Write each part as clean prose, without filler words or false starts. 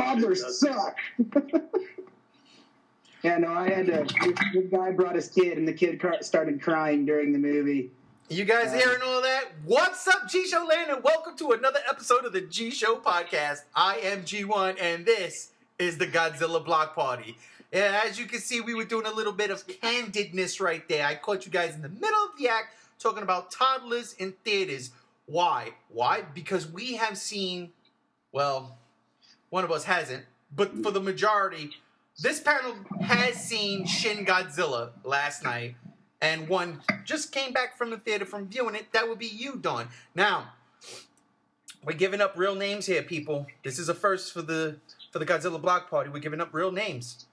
toddlers suck. Yeah, no, I had to. This guy brought his kid, and the kid started crying during the movie. You guys hearing all that? What's up, G-Show Land, and welcome to another episode of the G-Show Podcast. I am G1, and this is the Godzilla Block Party. Yeah, as you can see, we were doing a little bit of candidness right there. I caught you guys in the middle of the act talking about toddlers in theaters. Why? Why? Because we have seen, well, one of us hasn't, but for the majority, this panel has seen Shin Godzilla last night, and one just came back from the theater from viewing it. That would be you, Dawn. Now, we're giving up real names here, people. This is a first for the Godzilla Block Party. We're giving up real names.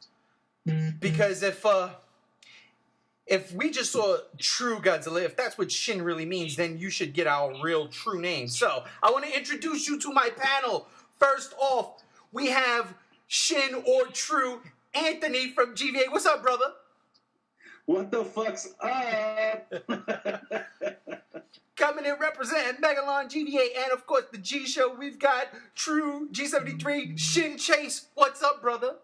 Because if we just saw true Godzilla, if that's what Shin really means, then you should get our real true name. So, I want to introduce you to my panel. First off, we have Shin or True Anthony from GVA. What's up, brother? What the fuck's up? Coming in representing Megalon GVA and, of course, the G Show, we've got True G73 Shin Chase. What's up, brother?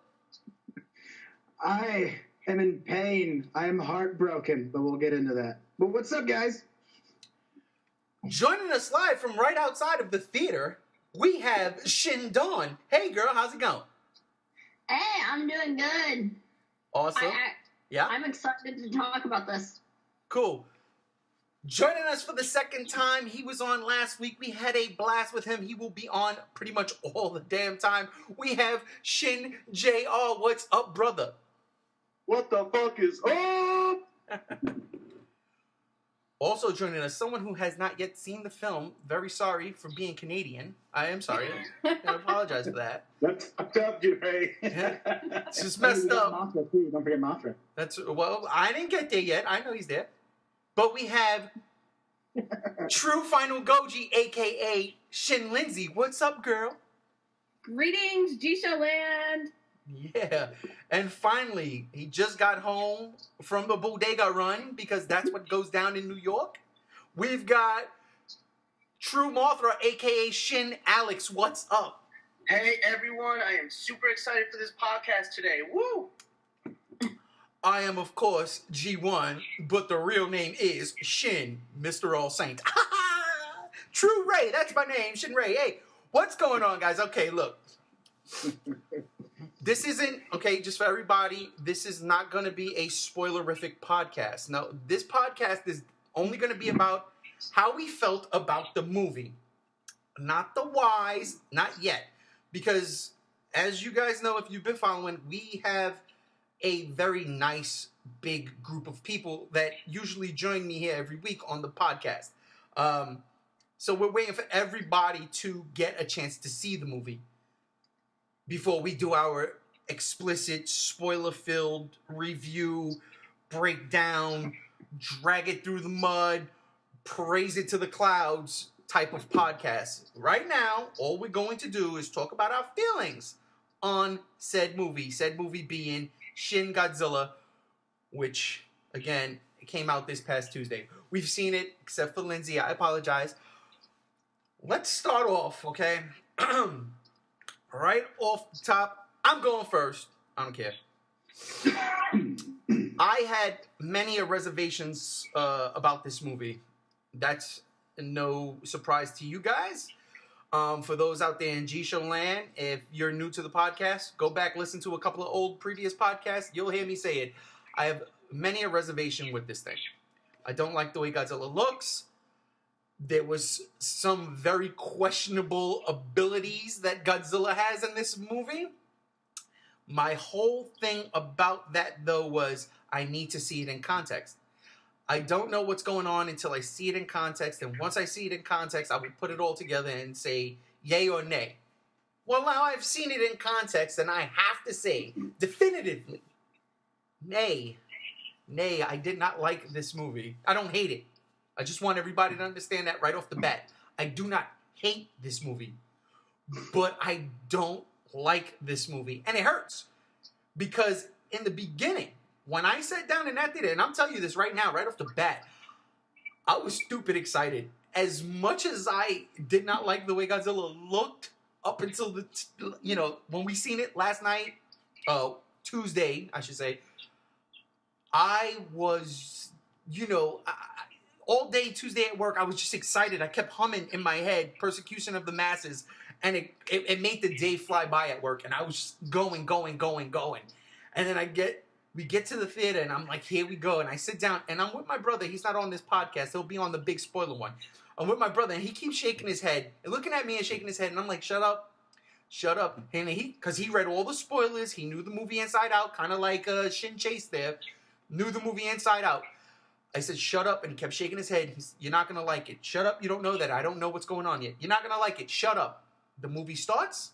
I am in pain. I am heartbroken, but we'll get into that. But what's up, guys? Joining us live from right outside of the theater, we have Shin Dawn. Hey, girl, how's it going? Hey, I'm doing good. Awesome. Yeah? I'm excited to talk about this. Cool. Joining us for the second time, he was on last week. We had a blast with him. He will be on pretty much all the damn time. We have Shin JR. What's up, brother? What the fuck is up? Also joining us, someone who has not yet seen the film. Very sorry for being Canadian. I am sorry. I apologize for that. That's fucked up, Jay. It's just messed up. Mothra, too. Don't forget Mothra. Well, I didn't get there yet. I know he's there. But we have True Final Goji, a.k.a. Shin Lindsay. What's up, girl? Greetings, G-Show Land. Yeah. And finally, he just got home from the bodega run because that's what goes down in New York. We've got True Mothra, a.k.a. Shin Alex. What's up? Hey, everyone. I am super excited for this podcast today. Woo! I am, of course, G1, but the real name is Shin, Mr. All Saint. True Ray, that's my name, Shin Ray. Hey, what's going on, guys? Okay, look. This isn't, okay, just for everybody, this is not going to be a spoilerific podcast. No, this podcast is only going to be about how we felt about the movie. Not the whys, not yet. Because, as you guys know, if you've been following, we have a very nice, big group of people that usually join me here every week on the podcast. So we're waiting for everybody to get a chance to see the movie before we do our explicit, spoiler-filled review, breakdown, drag it through the mud, praise it to the clouds type of podcast. Right now, all we're going to do is talk about our feelings on said movie being Shin Godzilla, which, again, came out this past Tuesday. We've seen it, except for Lindsay. I apologize. Let's start off, okay? Right off the top, I'm going first. I don't care. I had many reservations about this movie. That's no surprise to you guys. For those out there in G-Show land, if you're new to the podcast, go back, listen to a couple of old previous podcasts. You'll hear me say it. I have many a reservation with this thing. I don't like the way Godzilla looks. There was some very questionable abilities that Godzilla has in this movie. My whole thing about that, though, was I need to see it in context. I don't know what's going on until I see it in context, and once I see it in context, I will put it all together and say yay or nay. Well, now I've seen it in context, and I have to say definitively, nay. Nay, I did not like this movie. I don't hate it. I just want everybody to understand that right off the bat. I do not hate this movie, but I don't like this movie, and it hurts because in the beginning, when I sat down in that theater, and I'm telling you this right now, right off the bat, I was stupid excited. As much as I did not like the way Godzilla looked, up until when we seen it last night, Tuesday, I should say, I was, all day Tuesday at work, I was just excited. I kept humming in my head, "Persecution of the Masses," and it made the day fly by at work, and I was just going. And then we get to the theater, and I'm like, here we go. And I sit down, and I'm with my brother. He's not on this podcast. He'll be on the big spoiler one. I'm with my brother, and he keeps shaking his head, and looking at me and shaking his head, and I'm like, shut up. And because he read all the spoilers, he knew the movie inside out, kind of like Shin Chase there, knew the movie inside out. I said, shut up, and he kept shaking his head. You're not going to like it. Shut up, you don't know that. I don't know what's going on yet. You're not going to like it. Shut up. The movie starts.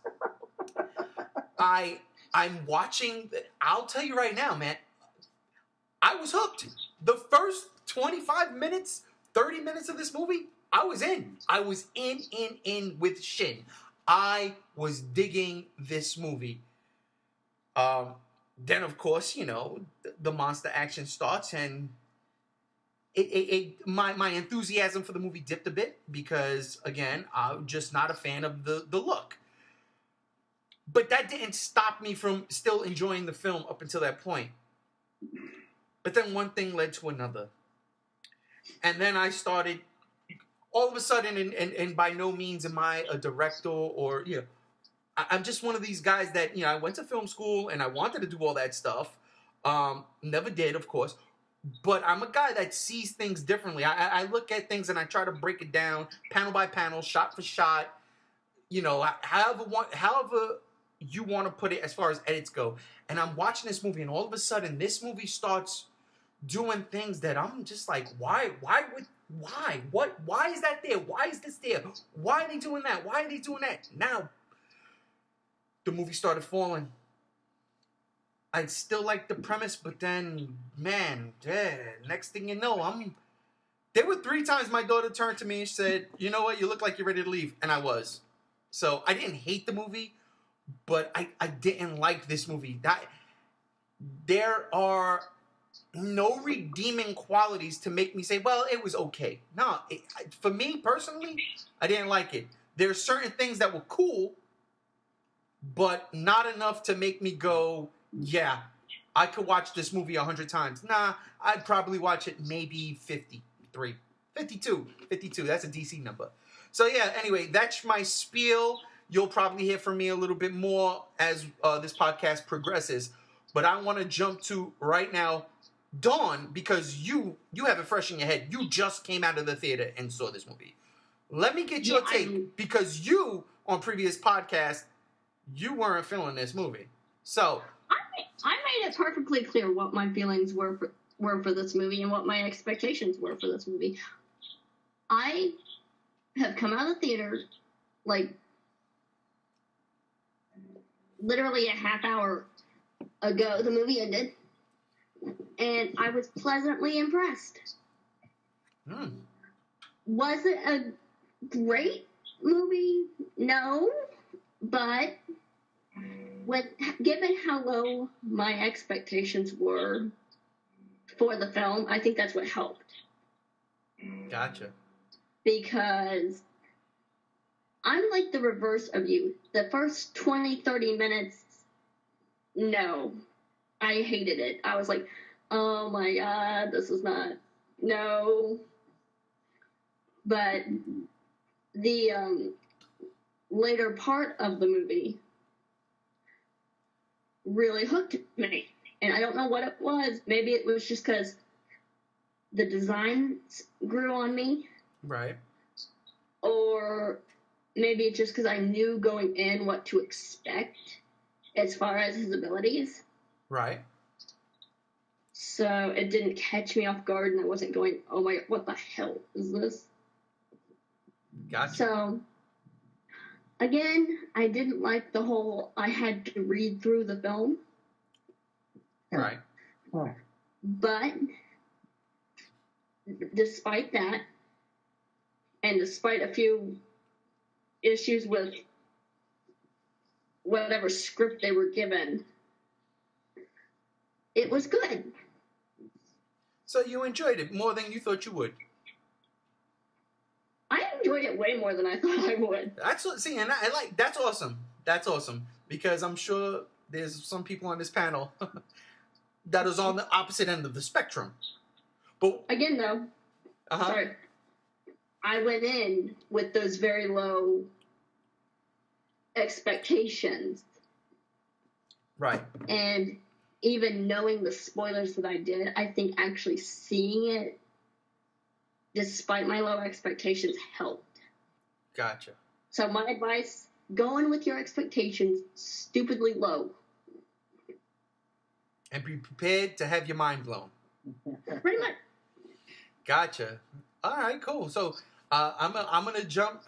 I'm watching. I'll tell you right now, man. I was hooked. The first 25 minutes, 30 minutes of this movie, I was in. I was in with Shin. I was digging this movie. Then, of course, the monster action starts, and my enthusiasm for the movie dipped a bit because, again, I'm just not a fan of the look. But that didn't stop me from still enjoying the film up until that point. But then one thing led to another. And then I started, all of a sudden, and by no means am I a director or, I'm just one of these guys that, I went to film school and I wanted to do all that stuff. Never did, of course. But I'm a guy that sees things differently. I look at things and I try to break it down, panel by panel, shot for shot. However you want to put it as far as edits go. And I'm watching this movie, and all of a sudden, this movie starts doing things that I'm just like, why is that there? Why is this there? Why are they doing that? Why are they doing that? Now, the movie started falling. I still like the premise, but then, man, next thing you know, there were 3 times my daughter turned to me and said, you know what, you look like you're ready to leave. And I was. So I didn't hate the movie, but I didn't like this movie. There are no redeeming qualities to make me say, well, it was okay. No, for me personally, I didn't like it. There are certain things that were cool, but not enough to make me go, yeah, I could watch this movie 100 times. Nah, I'd probably watch it maybe 52. That's a DC number. So yeah, anyway, that's my spiel. You'll probably hear from me a little bit more as this podcast progresses. But I want to jump to right now, Dawn, because you have it fresh in your head. You just came out of the theater and saw this movie. Let me get your take, because you, on previous podcasts, you weren't feeling this movie. So I made it perfectly clear what my feelings were for this movie and what my expectations were for this movie. I have come out of the theater, literally a half hour ago. The movie ended, and I was pleasantly impressed. Was it a great movie? No, but given how low my expectations were for the film, I think that's what helped. Gotcha. Because I'm like the reverse of you. The first 20, 30 minutes, no. I hated it. I was like, oh my God, this is not, no. But the later part of the movie really hooked me. And I don't know what it was. Maybe it was just because the designs grew on me. Right. Or maybe it's just because I knew going in what to expect as far as his abilities. Right. So it didn't catch me off guard, and I wasn't going, oh my, what the hell is this? Gotcha. So, again, I didn't like the whole, I had to read through the film. Right. But, despite that, and despite a few issues with whatever script they were given, it was good. So you enjoyed it more than you thought you would? I enjoyed enjoyed it way more than I thought I would. That's what, see, and I like, that's awesome. That's awesome. Because I'm sure there's some people on this panel that is on the opposite end of the spectrum. But again, though, sorry, I went in with those very low expectations. Right. And even knowing the spoilers that I did, I think actually seeing it, despite my low expectations, helped. Gotcha. So my advice, go in with your expectations stupidly low. And be prepared to have your mind blown. Pretty much. Gotcha. All right, cool. So I'm gonna jump.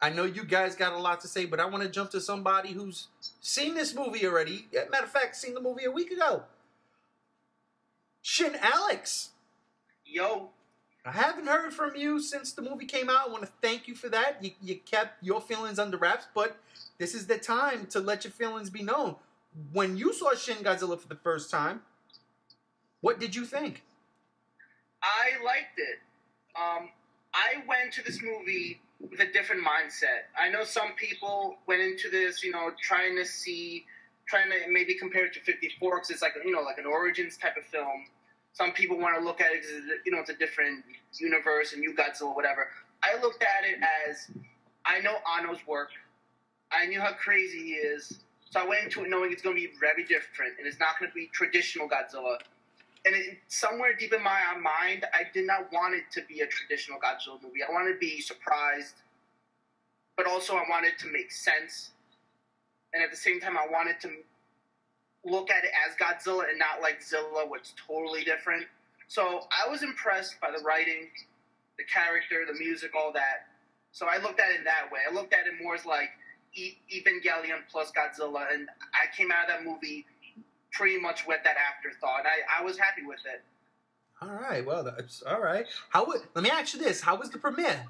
I know you guys got a lot to say, but I want to jump to somebody who's seen this movie already. Matter of fact, seen the movie a week ago. Shin Alex. Yo. I haven't heard from you since the movie came out. I want to thank you for that. You kept your feelings under wraps, but this is the time to let your feelings be known. When you saw Shin Godzilla for the first time, what did you think? I liked it. I went to this movie with a different mindset. I know some people went into this, trying to maybe compare it to 54 because it's like, like an Origins type of film. Some people want to look at it because, it's a different universe and new Godzilla, whatever. I looked at it as, I know Anno's work. I knew how crazy he is. So I went into it knowing it's going to be very different and it's not going to be traditional Godzilla. And somewhere deep in my mind, I did not want it to be a traditional Godzilla movie. I wanted to be surprised, but also I wanted to make sense. And at the same time, I wanted to look at it as Godzilla and not like Zilla, which totally different. So I was impressed by the writing, the character, the music, all that. So I looked at it that way. I looked at it more as like Evangelion plus Godzilla, and I came out of that movie pretty much with that afterthought. I was happy with it. All right, well, that's all right. Let me ask you this: how was the premiere?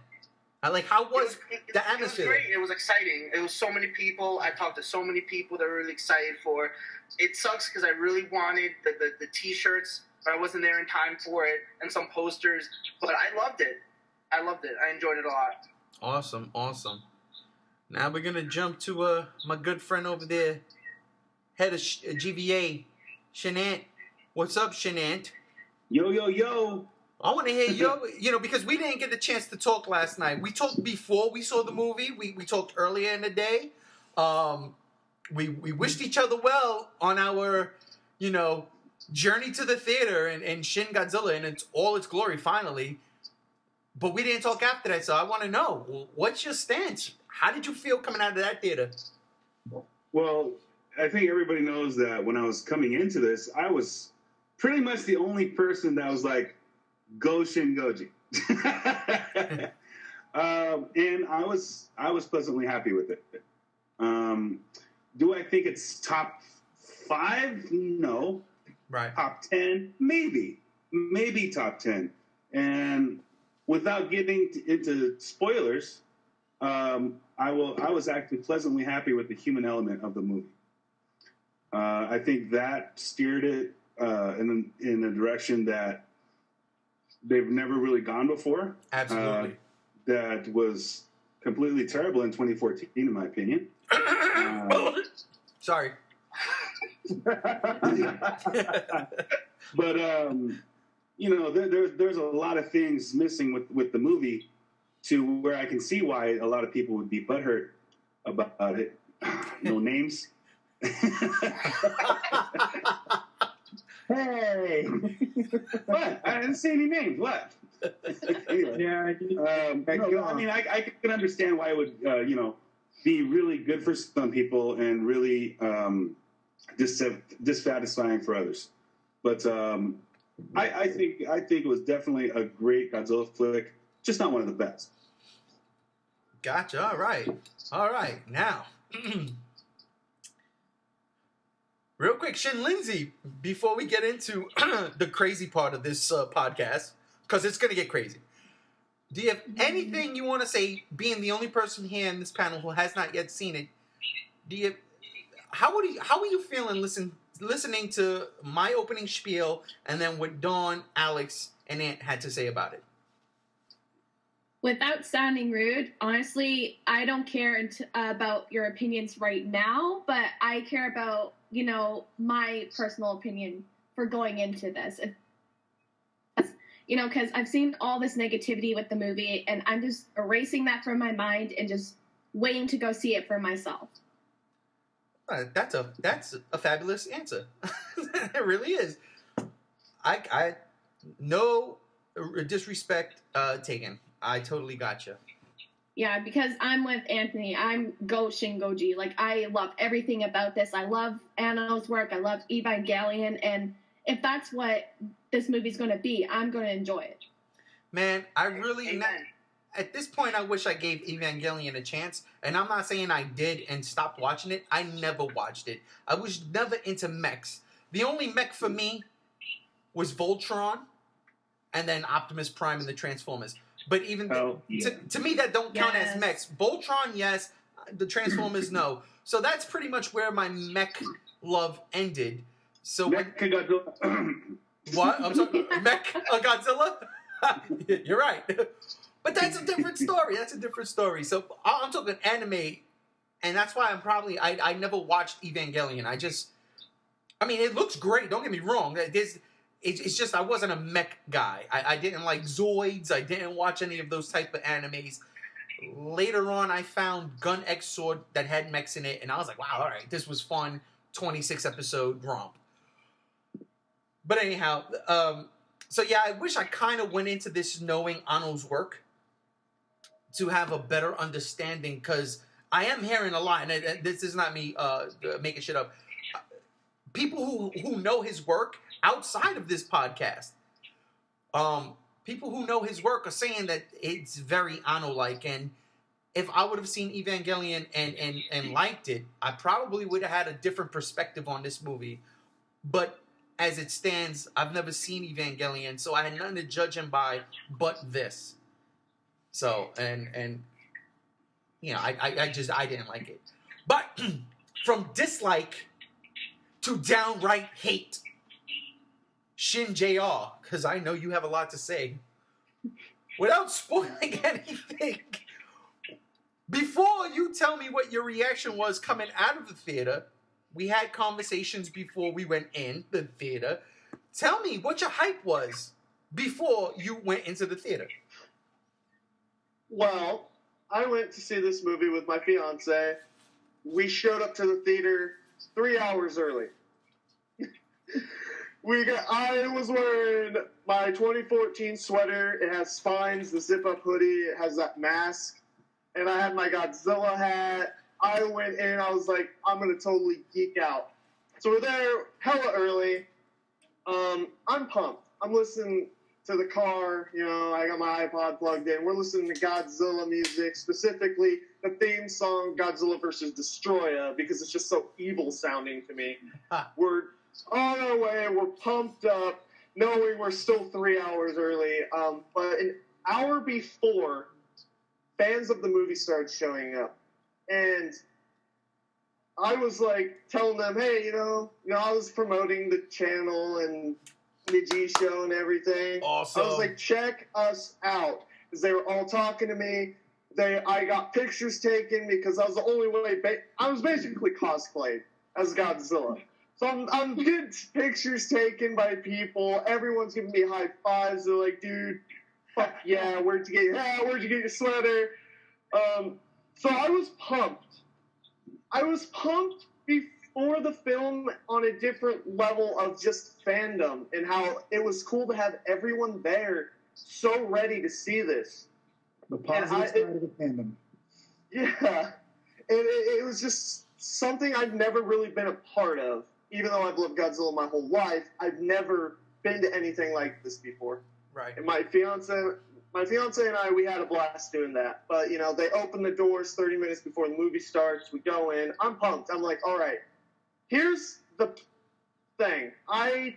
How was the atmosphere? It was great. It was exciting. It was so many people. I talked to so many people that were really excited for it. It sucks because I really wanted the T-shirts, but I wasn't there in time for it, and some posters. But I loved it. I enjoyed it a lot. Awesome. Now we're going to jump to my good friend over there, head of GVA, Shenant. What's up, Shenant? Yo. I want to hear because we didn't get a chance to talk last night. We talked before we saw the movie. We talked earlier in the day. We wished each other well on our, journey to the theater and Shin Godzilla and all its glory finally. But we didn't talk after that, so I want to know, what's your stance? How did you feel coming out of that theater? Well, I think everybody knows that when I was coming into this, I was pretty much the only person that was like, go Shin Goji. And I was pleasantly happy with it. Do I think it's top 5? No. Right. Top 10? Maybe top 10. And without getting into spoilers, I was actually pleasantly happy with the human element of the movie. I think that steered it in a direction that they've never really gone before. Absolutely. That was completely terrible in 2014, in my opinion. Sorry. But there's a lot of things missing with the movie, to where I can see why a lot of people would be butthurt about it. No names. Hey. What? I didn't say any names. What? Anyway. Yeah. I can understand why it would, be really good for some people and really dissatisfying for others. But I think it was definitely a great Godzilla flick, just not one of the best. Gotcha. All right. Now, real quick, Shin Lindsay, before we get into the crazy part of this podcast, because it's going to get crazy, do you have anything you want to say, being the only person here in this panel who has not yet seen it? How are you feeling listening to my opening spiel and then what Dawn, Alex, and Ant had to say about it? Without sounding rude, honestly, I don't care about your opinions right now, but I care about, my personal opinion for going into this. Because I've seen all this negativity with the movie, and I'm just erasing that from my mind and just waiting to go see it for myself. That's a fabulous answer. It really is. I no disrespect taken. I totally got you. Yeah, because I'm with Anthony. I'm Go Shingoji. Like, I love everything about this. I love Anno's work. I love Evangelion. And if that's what this movie's going to be, I'm going to enjoy it. Man, I really... At this point, I wish I gave Evangelion a chance. And I'm not saying I did and stopped watching it. I never watched it. I was never into mechs. The only mech for me was Voltron and then Optimus Prime and the Transformers. But even to me, that don't count as mechs. Voltron, yes. The Transformers, no. So that's pretty much where my mech love ended. So Godzilla. What? I'm sorry. Mech Godzilla? You're right. But that's a different story. So I'm talking anime, and that's why I never watched Evangelion. It looks great. Don't get me wrong. It's just I wasn't a mech guy. I didn't like Zoids. I didn't watch any of those type of animes. Later on, I found Gun X Sword that had mechs in it, and I was like, wow, all right, this was fun. 26-episode romp. But anyhow, so yeah, I wish I kind of went into this knowing Anno's work to have a better understanding, because I am hearing a lot, and this is not me making shit up. People who know his work outside of this podcast, people who know his work are saying that it's very Anno-like, and if I would have seen Evangelion and liked it, I probably would have had a different perspective on this movie. But as it stands, I've never seen Evangelion, so I had nothing to judge him by but this. So, and I didn't like it. But from dislike to downright hate, Shin JR, because I know you have a lot to say. Without spoiling anything, before you tell me what your reaction was coming out of the theater, we had conversations before we went in the theater. Tell me what your hype was before you went into the theater. Well, I went to see this movie with my fiance. We showed up to the theater 3 hours early. I was wearing my 2014 sweater. It has spines, the zip-up hoodie. It has that mask. And I had my Godzilla hat. I went in. I was like, I'm going to totally geek out. So we're there hella early. I'm pumped. I'm listening to the car. I got my iPod plugged in. We're listening to Godzilla music, specifically the theme song Godzilla vs. Destroya, because it's just so evil sounding to me. We're on our way. We're pumped up, knowing we're still 3 hours early. But an hour before, fans of the movie started showing up. And I was like telling them, hey, I was promoting the channel and the G show and everything. Awesome. I was like, check us out. Because they were all talking to me. I got pictures taken because I was the only way. I was basically cosplayed as Godzilla. So I'm getting pictures taken by people. Everyone's giving me high fives. They're like, dude, fuck yeah, where'd you get your sweater? So I was pumped. Before the film on a different level of just fandom, and how it was cool to have everyone there so ready to see this. The positive side of the fandom. Yeah. It was just something I've never really been a part of. Even though I've loved Godzilla my whole life, I've never been to anything like this before. Right. And my fiance and I, we had a blast doing that. But, they open the doors 30 minutes before the movie starts. We go in. I'm pumped. I'm like, all right, here's the thing. I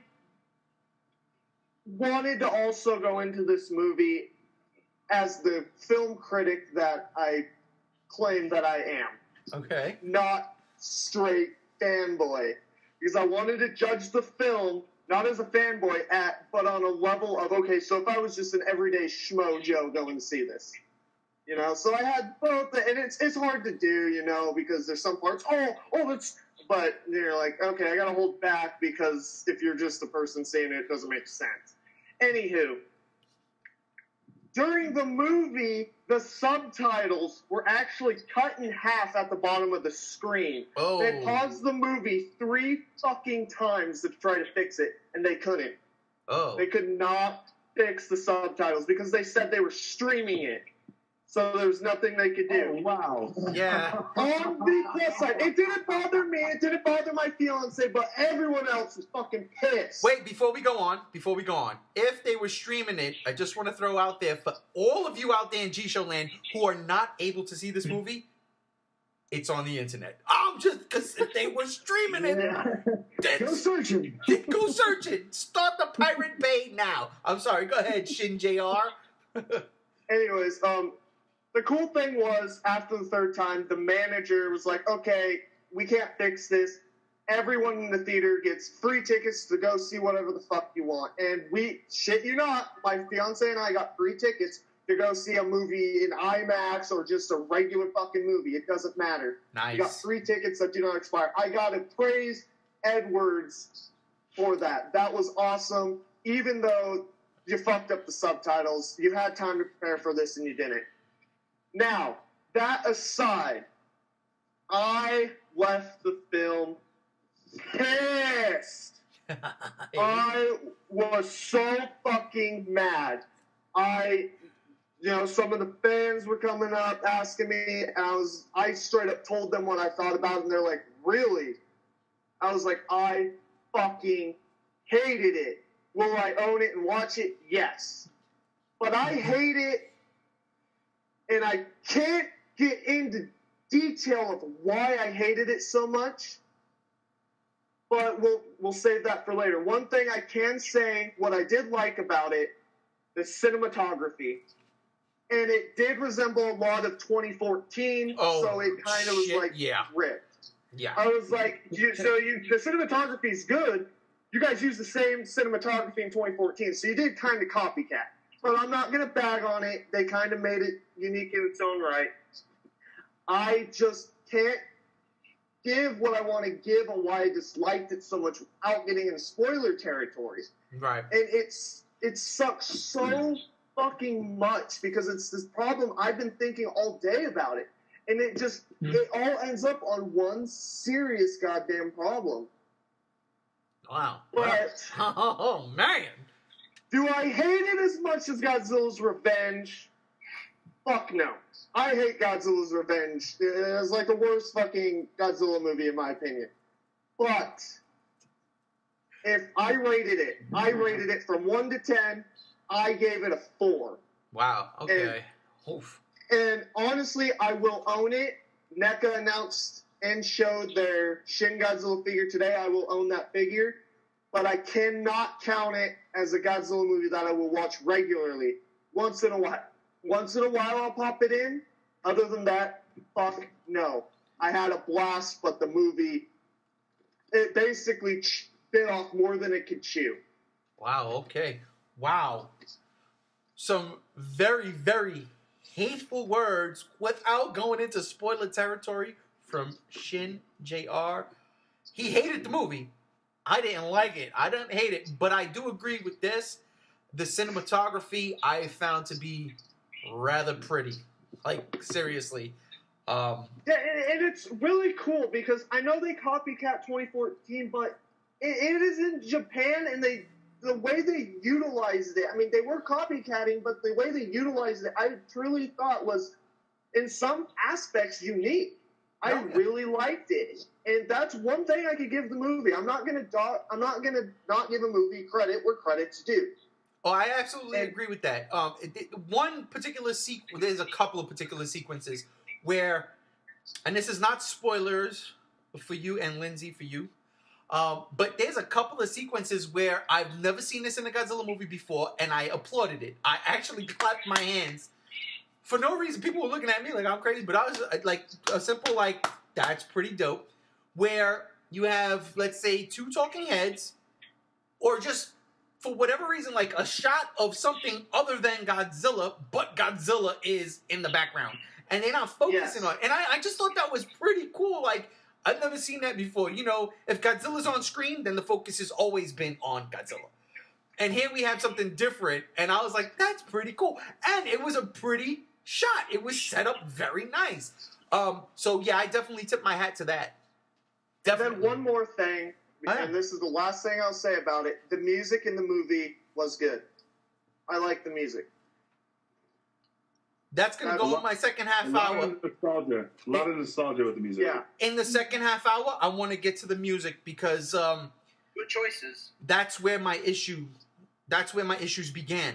wanted to also go into this movie as the film critic that I claim that I am. Okay. Not straight fanboy. Because I wanted to judge the film, not as a fanboy, but on a level of, okay, so if I was just an everyday schmo Joe going to see this, You know, so I had both, and it's hard to do, you know, because there's some parts. But you're like, okay, I gotta hold back because if you're just the person saying it doesn't make sense. Anywho, during the movie, the subtitles were actually cut in half at the bottom of the screen. Oh. They paused the movie 3 fucking times to try to fix it, and they couldn't. Oh. They could not fix the subtitles because they said they were streaming it. So there's nothing they could do. Oh, wow. Yeah. On the plus side, it didn't bother me, it didn't bother my fiance, but everyone else was fucking pissed. Wait, before we go on, if they were streaming it, I just want to throw out there for all of you out there in G-Show land who are not able to see this movie, it's on the internet. I'm just, because if they were streaming it, Go searching. Go search it. Start the Pirate Bay now. I'm sorry, go ahead, Shin JR. Anyways, the cool thing was, after the 3rd time, the manager was like, okay, we can't fix this. Everyone in the theater gets free tickets to go see whatever the fuck you want. And we, shit you not, my fiance and I got free tickets to go see a movie in IMAX or just a regular fucking movie. It doesn't matter. Nice. We got free tickets that do not expire. I gotta praise Edwards for that. That was awesome. Even though you fucked up the subtitles, you had time to prepare for this and you didn't. Now, that aside, I left the film pissed. I was so fucking mad. Some of the fans were coming up asking me, and I straight up told them what I thought about it, and they're like, really? I was like, I fucking hated it. Will I own it and watch it? Yes. But I hate it, and I can't get into detail of why I hated it so much, but we'll save that for later. One thing I can say, what I did like about it, the cinematography. And it did resemble a lot of 2014, so it kind of was like ripped. Yeah. I was like, the cinematography is good. You guys used the same cinematography in 2014, so you did kind of copycat. But I'm not going to bag on it. They kind of made it unique in its own right. I just can't give what I want to give on why I disliked it so much without getting into spoiler territory. Right. And it sucks so fucking much because it's this problem I've been thinking all day about it. And it all ends up on one serious goddamn problem. Wow. But oh man. Do I hate it as much as Godzilla's Revenge? Fuck no. I hate Godzilla's Revenge. It's like the worst fucking Godzilla movie in my opinion. But if I rated it from 1 to 10, I gave it a 4. Wow. Okay. And honestly, I will own it. NECA announced and showed their Shin Godzilla figure today. I will own that figure. But I cannot count it as a Godzilla movie that I will watch regularly. Once in a while. Once in a while I'll pop it in. Other than that, fuck no. I had a blast, but the movie, it basically bit off more than it could chew. Wow, okay. Wow. Some very, very hateful words without going into spoiler territory from Shin JR. He hated the movie. I didn't like it. I didn't hate it, but I do agree with this. The cinematography I found to be rather pretty. Like, seriously. Yeah, and it's really cool because I know they copycat 2014, but it is in Japan, and the way they utilized it, I mean, they were copycatting, but the way they utilized it, I truly thought was, in some aspects, unique. I really liked it, and that's one thing I could give the movie. I'm not gonna not give a movie credit where credit's due. Oh, I absolutely agree with that. One particular there's a couple of particular sequences where, and this is not spoilers for you and Lindsay for you, but there's a couple of sequences where I've never seen this in a Godzilla movie before, and I applauded it. I actually clapped my hands. For no reason, people were looking at me like I'm crazy, but I was like a simple like, that's pretty dope. Where you have, let's say, 2 talking heads, or just for whatever reason, like a shot of something other than Godzilla, but Godzilla is in the background. And they're not focusing on it. And I just thought that was pretty cool. Like, I've never seen that before. You know, if Godzilla's on screen, then the focus has always been on Godzilla. And here we have something different. And I was like, that's pretty cool. And it was a pretty shot. It was set up very nice. So, yeah, I definitely tip my hat to that. Definitely. Then one more thing, yeah. and this is the last thing I'll say about it. The music in the movie was good. I like the music. That's going to go in my second half hour. A lot of nostalgia with the music. Yeah. In the second half hour, I want to get to the music because Good choices. that's where my issues began.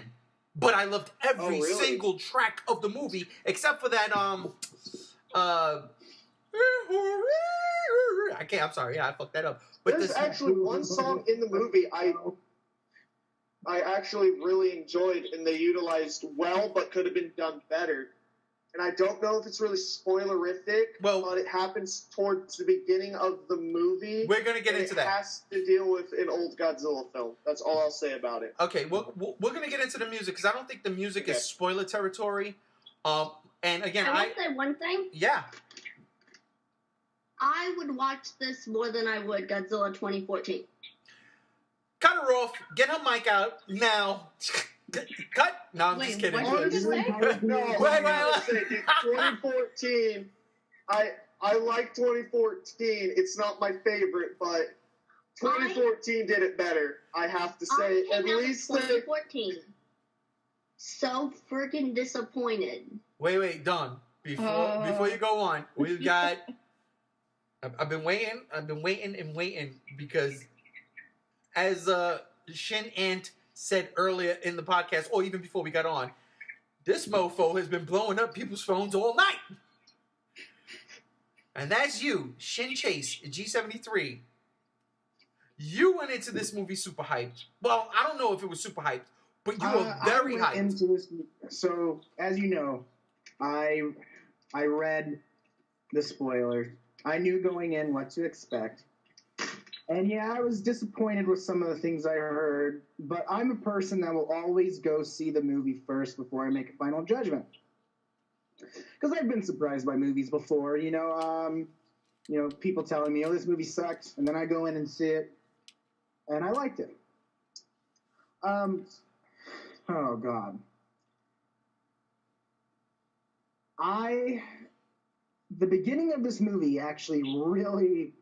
But I loved every single track of the movie except for that I'm sorry, I fucked that up. But There's actually one song in the movie I actually really enjoyed, and they utilized well, but could have been done better. And I don't know if it's really spoilerific, but it happens towards the beginning of the movie. We're going to get into that. It has to deal with an old Godzilla film. That's all I'll say about it. Okay, well, we're going to get into the music, because I don't think the music is spoiler territory. And again, I want to say one thing. Yeah. I would watch this more than I would Godzilla 2014. Cut her off. Get her mic out now. Cut. No, I'm just kidding. What did you say? No, Wait. 2014. I like 2014. It's not my favorite, but 2014 did it better. I have to say, at least 2014. So freaking disappointed. Wait, Don. Before you go on, we've got. I've been waiting because, as Shin Ant said earlier in the podcast, or even before we got on, this mofo has been blowing up people's phones all night. And that's you, Shin Chase, G73. You went into this movie super hyped. Well, I don't know if it was super hyped, but you were very hyped. Into this, so, as you know, I read the spoilers. I knew going in what to expect. And yeah, I was disappointed with some of the things I heard, but I'm a person that will always go see the movie first before I make a final judgment. Because I've been surprised by movies before, people telling me, oh, this movie sucked, and then I go in and see it, and I liked it. Oh, God. The beginning of this movie actually really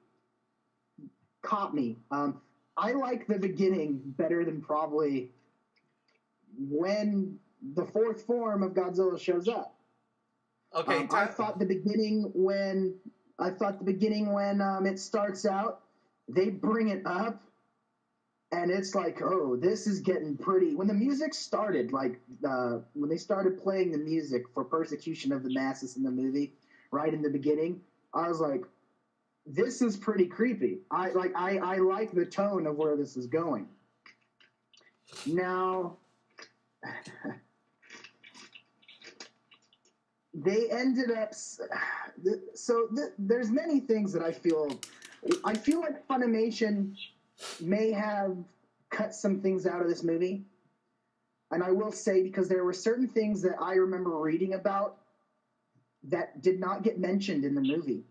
caught me. I like the beginning better than probably when the fourth form of Godzilla shows up. Okay. I thought the beginning when it starts out, they bring it up, and it's like, oh, this is getting pretty. When the music started, when they started playing the music for Persecution of the Masses in the movie, right in the beginning, I was like, this is pretty creepy. I like the tone of where this is going. Now, they ended up. There's many things that I feel like Funimation may have cut some things out of this movie, and I will say, because there were certain things that I remember reading about that did not get mentioned in the movie.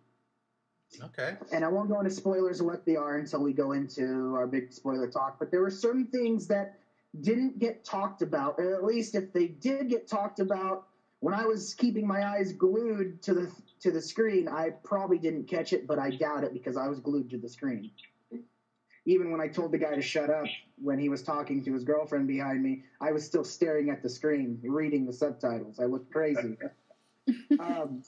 Okay. And I won't go into spoilers of what they are until we go into our big spoiler talk, but there were certain things that didn't get talked about, or at least if they did get talked about, when I was keeping my eyes glued to the screen, I probably didn't catch it, but I doubt it because I was glued to the screen. Even when I told the guy to shut up when he was talking to his girlfriend behind me, I was still staring at the screen, reading the subtitles. I looked crazy. So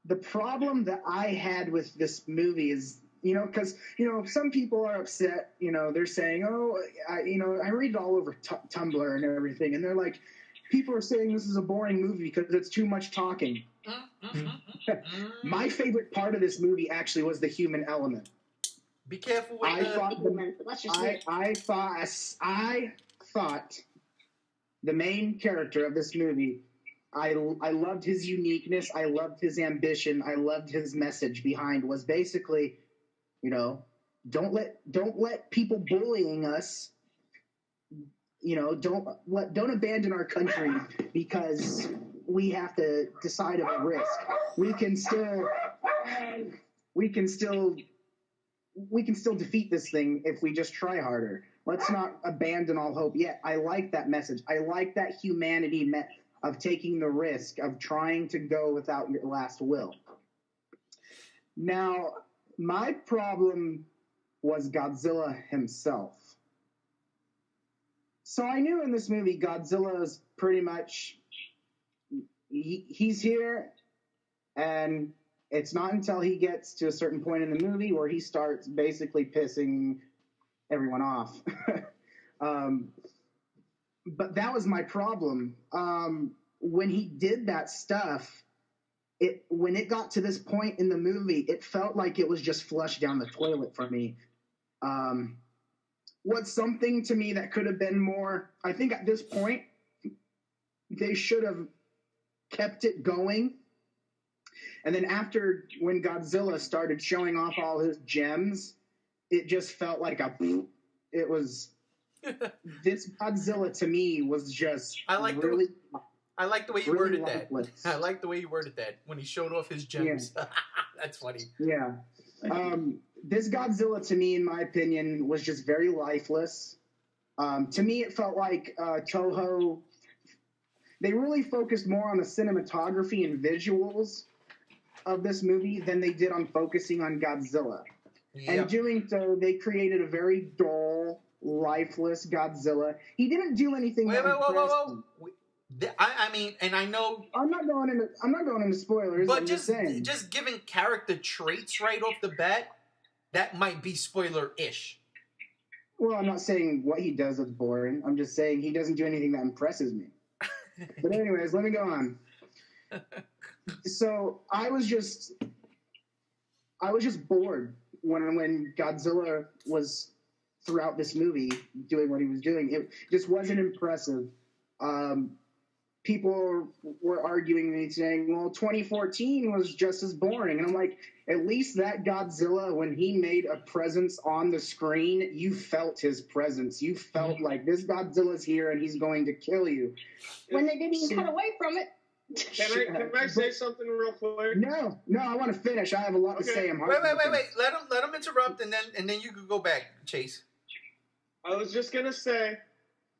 the problem that I had with this movie is, because, some people are upset, they're saying, oh, I read it all over Tumblr and everything, and they're like, people are saying this is a boring movie because it's too much talking. My favorite part of this movie actually was the human element. Be careful with I thought the main character of this movie, I loved his uniqueness. I loved his ambition. I loved his message behind was basically, Don't let people bullying us. Don't abandon our country because we have to decide of a risk. We can still defeat this thing if we just try harder. Let's not abandon all hope yet. I like that message. I like that humanity of taking the risk of trying to go without your last will. Now, my problem was Godzilla himself. So I knew in this movie Godzilla is pretty much he's here, and it's not until he gets to a certain point in the movie where he starts basically pissing everyone off. But that was my problem. When he did that stuff, when it got to this point in the movie, it felt like it was just flushed down the toilet for me. What's something to me that could have been more, I think at this point, they should have kept it going. And then when Godzilla started showing off all his gems, it just felt like it was, this Godzilla to me was just I like the way you really worded that. I like the way you worded that when he showed off his gems. Yeah. That's funny. Yeah. This Godzilla, to me, in my opinion, was just very lifeless. To me, it felt like Toho, they really focused more on the cinematography and visuals of this movie than they did on focusing on Godzilla. Yep. And doing so, they created a very dull, lifeless Godzilla. He didn't do anything that impressed me. I mean, and I know I'm not going into spoilers. But I'm just giving character traits right off the bat, that might be spoiler-ish. Well, I'm not saying what he does is boring. I'm just saying he doesn't do anything that impresses me. But anyways, let me go on. So I was just bored when Godzilla was throughout this movie doing what he was doing. It just wasn't impressive. People were arguing with me saying, well, 2014 was just as boring. And I'm like, at least that Godzilla, when he made a presence on the screen, you felt his presence. You felt like this Godzilla's here and he's going to kill you. When they didn't even cut away from it. Can I say something real quick? No, I want to finish. I have a lot to say. Wait. Let him interrupt, and then you could go back, Chase. I was just gonna say,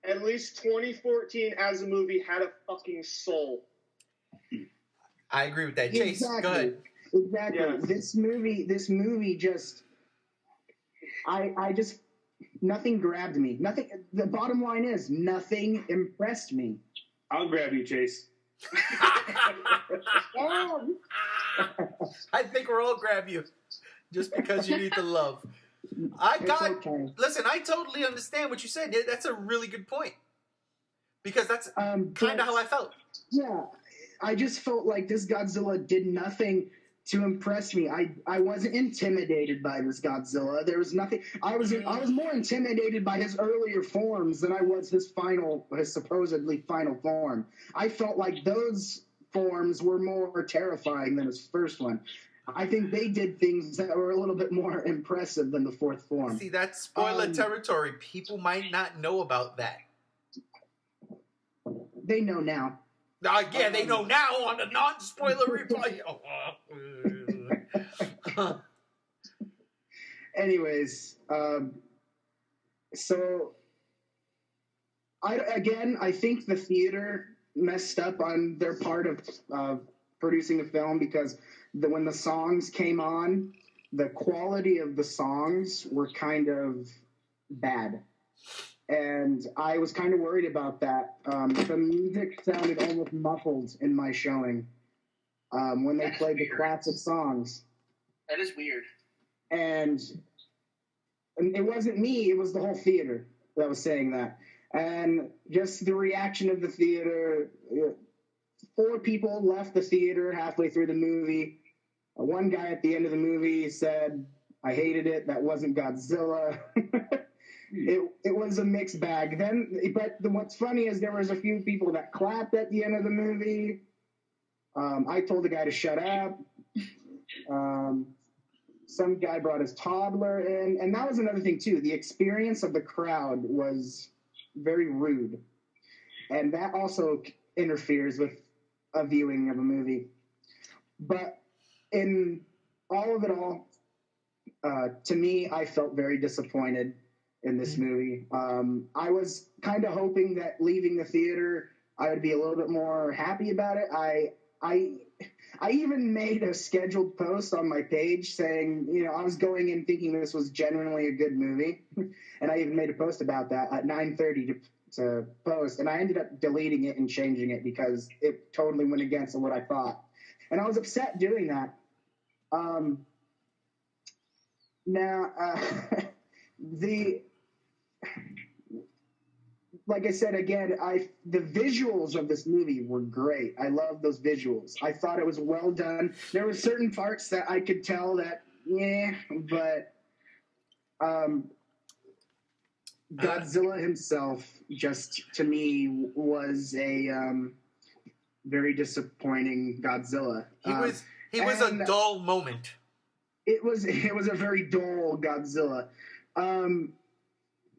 at least 2014 as a movie had a fucking soul. I agree with that. Chase, go ahead. Exactly. Yes. This movie just, I just, nothing grabbed me. Nothing. The bottom line is, nothing impressed me. I'll grab you, Chase. I think we'll all grab you just because you need the love. Listen, I totally understand what you said. That's a really good point. Because that's kind of how I felt. Yeah. I just felt like this Godzilla did nothing to impress me. I wasn't intimidated by this Godzilla. There was nothing. I was more intimidated by his earlier forms than I was his supposedly final form. I felt like those forms were more terrifying than his first one. I think they did things that were a little bit more impressive than the fourth form. See, that's spoiler territory. People might not know about that. They know now. Yeah, they know now on the non-spoiler replay. Anyways, so I think the theater messed up on their part of producing the film because when the songs came on, the quality of the songs were kind of bad. And I was kind of worried about that. The music sounded almost muffled in my showing when they played the classic songs. That is weird. And it wasn't me, it was the whole theater that was saying that. And just the reaction of the theater, 4 people left the theater halfway through the movie. One guy at the end of the movie said, I hated it, that wasn't Godzilla. It was a mixed bag. But what's funny is there was a few people that clapped at the end of the movie. I told the guy to shut up. Some guy brought his toddler in, and that was another thing too. The experience of the crowd was very rude, and that also interferes with a viewing of a movie. But in all of it all, to me, I felt very disappointed in this movie. I was kind of hoping that leaving the theater, I would be a little bit more happy about it. I even made a scheduled post on my page saying, I was going in thinking this was genuinely a good movie. And I even made a post about that at 9:30 to post. And I ended up deleting it and changing it because it totally went against what I thought. And I was upset doing that. Like I said, again, the visuals of this movie were great. I love those visuals. I thought it was well done. There were certain parts that I could tell that, but Godzilla himself, just to me, was a very disappointing Godzilla. He was a dull moment. It was a very dull Godzilla.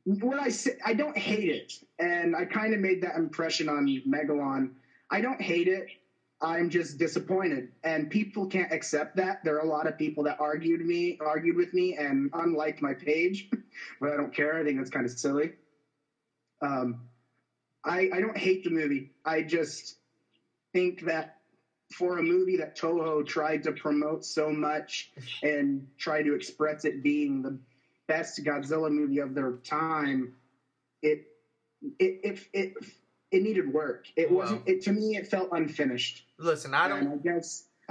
When I say I don't hate it, and I kind of made that impression on Megalon. I don't hate it. I'm just disappointed, and people can't accept that. There are a lot of people that argued with me, and unliked my page, but I don't care. I think that's kind of silly. I don't hate the movie. I just think that for a movie that Toho tried to promote so much and try to express it being the best Godzilla movie of their time, it needed work. It wasn't. To me, it felt unfinished. Listen, I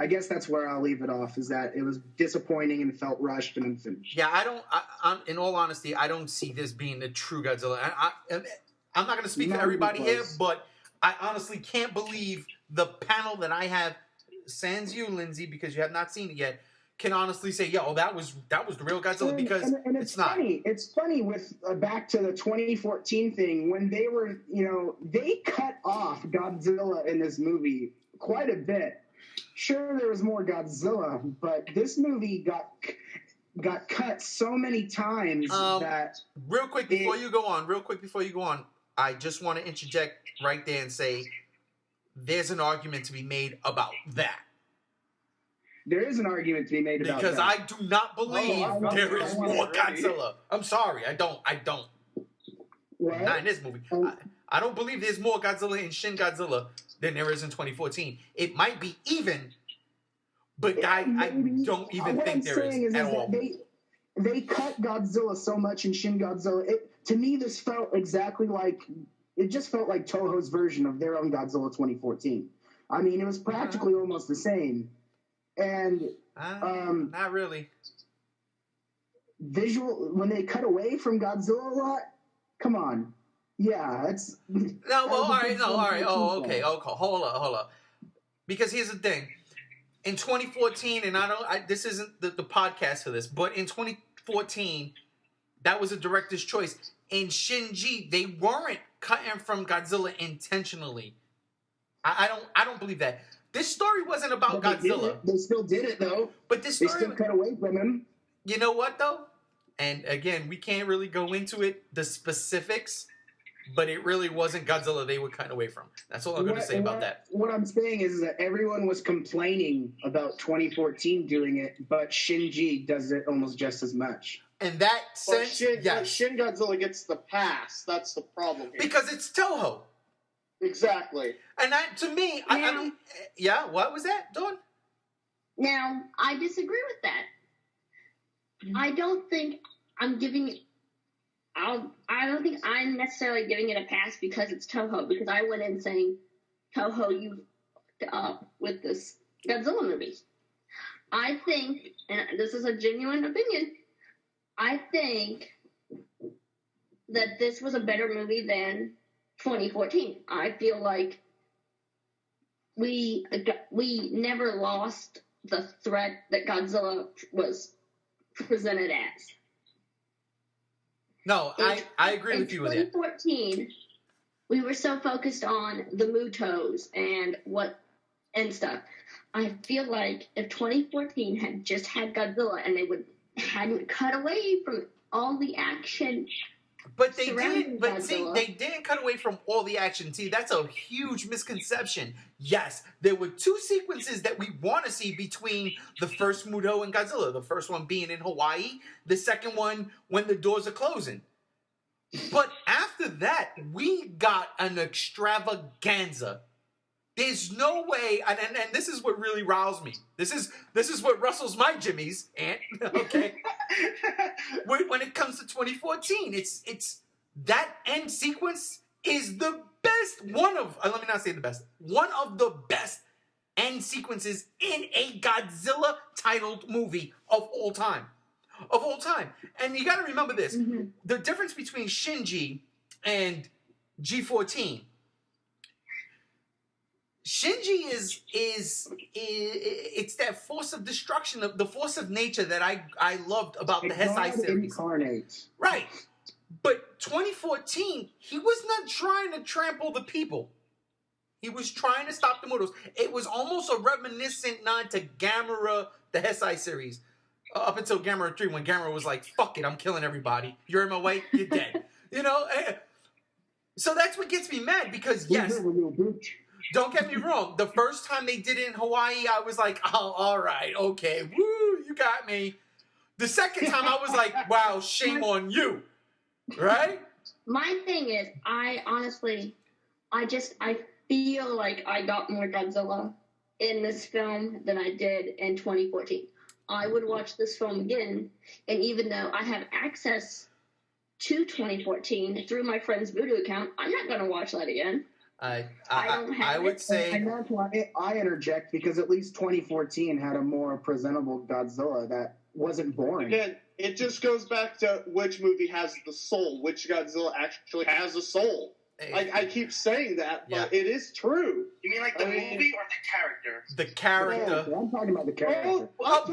guess that's where I'll leave it off. Is that it was disappointing and felt rushed and unfinished. Yeah, I'm in all honesty, I don't see this being the true Godzilla. I'm not going to speak for everybody here, but I honestly can't believe the panel that I have, sans you, Lindsay, because you have not seen it yet, can honestly say, that was the real Godzilla, because and it's not. Funny. It's funny with back to the 2014 thing when they were, they cut off Godzilla in this movie quite a bit. Sure, there was more Godzilla, but this movie got cut so many times that. Real quick before you go on, I just want to interject right there and say, there's an argument to be made about that. There is an argument to be made about because that. I do not believe there is more Godzilla. I'm sorry, I don't. What? Not in this movie. I don't believe there's more Godzilla in Shin Godzilla than there is in 2014. It might be even, but I don't even think there is at all. They cut Godzilla so much in Shin Godzilla. To me, this felt exactly like it just felt like Toho's version of their own Godzilla 2014. I mean, it was practically almost the same. And not really. When they cut away from Godzilla a lot, come on. Yeah, it's all right. Oh, okay. Hold up. Because here's the thing. In 2014, and this isn't the podcast for this, but in 2014, that was a director's choice. In Shinji, they weren't cutting from Godzilla intentionally. I don't believe that. This story wasn't about Godzilla. They still did it though. But this story, they still cut away from him. You know what though? And again, we can't really go into the specifics, but it really wasn't Godzilla they were cutting away from. That's all I'm going to say about that. What I'm saying is that everyone was complaining about 2014 doing it, but Shinji does it almost just as much. In that sense, yes. Shin Godzilla gets the pass. That's the problem here. Because it's Toho. Exactly. And to me, I mean, yeah, what was that, Dawn? Now, I disagree with that. I don't think I'm giving I don't think I'm necessarily giving it a pass because it's Toho, because I went in saying, Toho, you with this Godzilla movie. I think, and this is a genuine opinion, I think that this was a better movie than 2014. I feel like we never lost the threat that Godzilla was presented as. No, I agree with you with that. In 2014, we were so focused on the Mutos and stuff. I feel like if 2014 had just had Godzilla and they would hadn't cut away from all the action. But they Surrounding did. But see, Godzilla. they didn't cut away from all the action. See, that's a huge misconception. Yes, there were two sequences that we want to see between the first Muto and Godzilla. The first one being in Hawaii. The second one when the doors are closing. But after that, we got an extravaganza. There's no way, and this is what really riles me. This is what rustles my jimmies, Ant. Okay, when it comes to 2014, it's that end sequence is the best. Let me not say the best. One of the best end sequences in a Godzilla titled movie of all time. Of all time. And you got to remember this. Mm-hmm. The difference between Shinji and G14. Shinji is it's that force of destruction, of the force of nature that I loved about the Heisei series. Incarnate. Right. But 2014, he was not trying to trample the people. He was trying to stop the Mutos. It was almost a reminiscent nod to Gamera, the Heisei series. Up until Gamera 3, when Gamera was like, fuck it, I'm killing everybody. You're in my way, you're dead. You know? So that's what gets me mad, because yes, don't get me wrong, the first time they did it in Hawaii, I was like, oh, all right, okay, woo, you got me. The second time, I was like, wow, shame on you. Right? My thing is, I feel like I got more Godzilla in this film than I did in 2014. I would watch this film again, and even though I have access to 2014 through my friend's Voodoo account, I'm not going to watch that again. I would say, and that's why I interject, because at least 2014 had a more presentable Godzilla that wasn't boring. Again, it just goes back to which movie has the soul, which Godzilla actually has a soul. I keep saying that, but it is true. You mean like the movie or the character? The character. I'm talking about the character. Both. I'll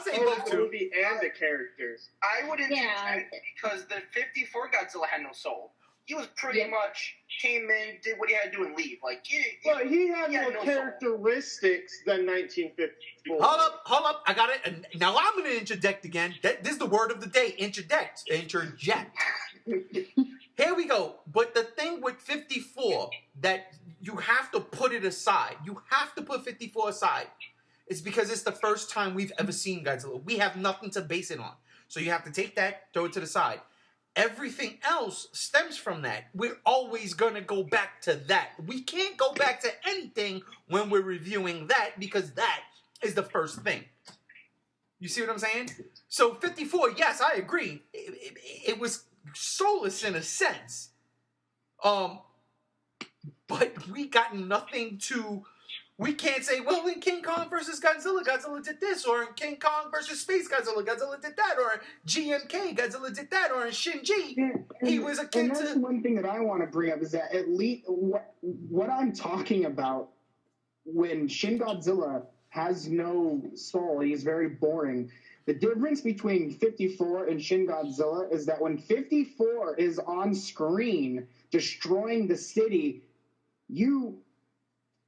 say both the too. movie and the characters. I wouldn't say because the 54 Godzilla had no soul. He was pretty much came in, did what he had to do, and leave. Like, but he had more characteristics than 1954. Hold up. I got it. And now I'm going to interject again. This is the word of the day. Interject. Here we go. But the thing with 54, that you have to put it aside. You have to put 54 aside. It's because it's the first time we've ever seen Godzilla. We have nothing to base it on. So you have to take that, throw it to the side. Everything else stems from that. We're always going to go back to that. We can't go back to anything when we're reviewing that, because that is the first thing. You see what I'm saying? So 54, yes, I agree. It was soulless in a sense. But we got nothing to... We can't say, well, in King Kong versus Godzilla, Godzilla did this, or in King Kong versus Space Godzilla, Godzilla did that, or in GMK, Godzilla did that, or in Shinji, he was akin to... And that's one thing that I want to bring up, is that at least what I'm talking about, when Shin Godzilla has no soul, he's very boring. The difference between 54 and Shin Godzilla is that when 54 is on screen destroying the city, you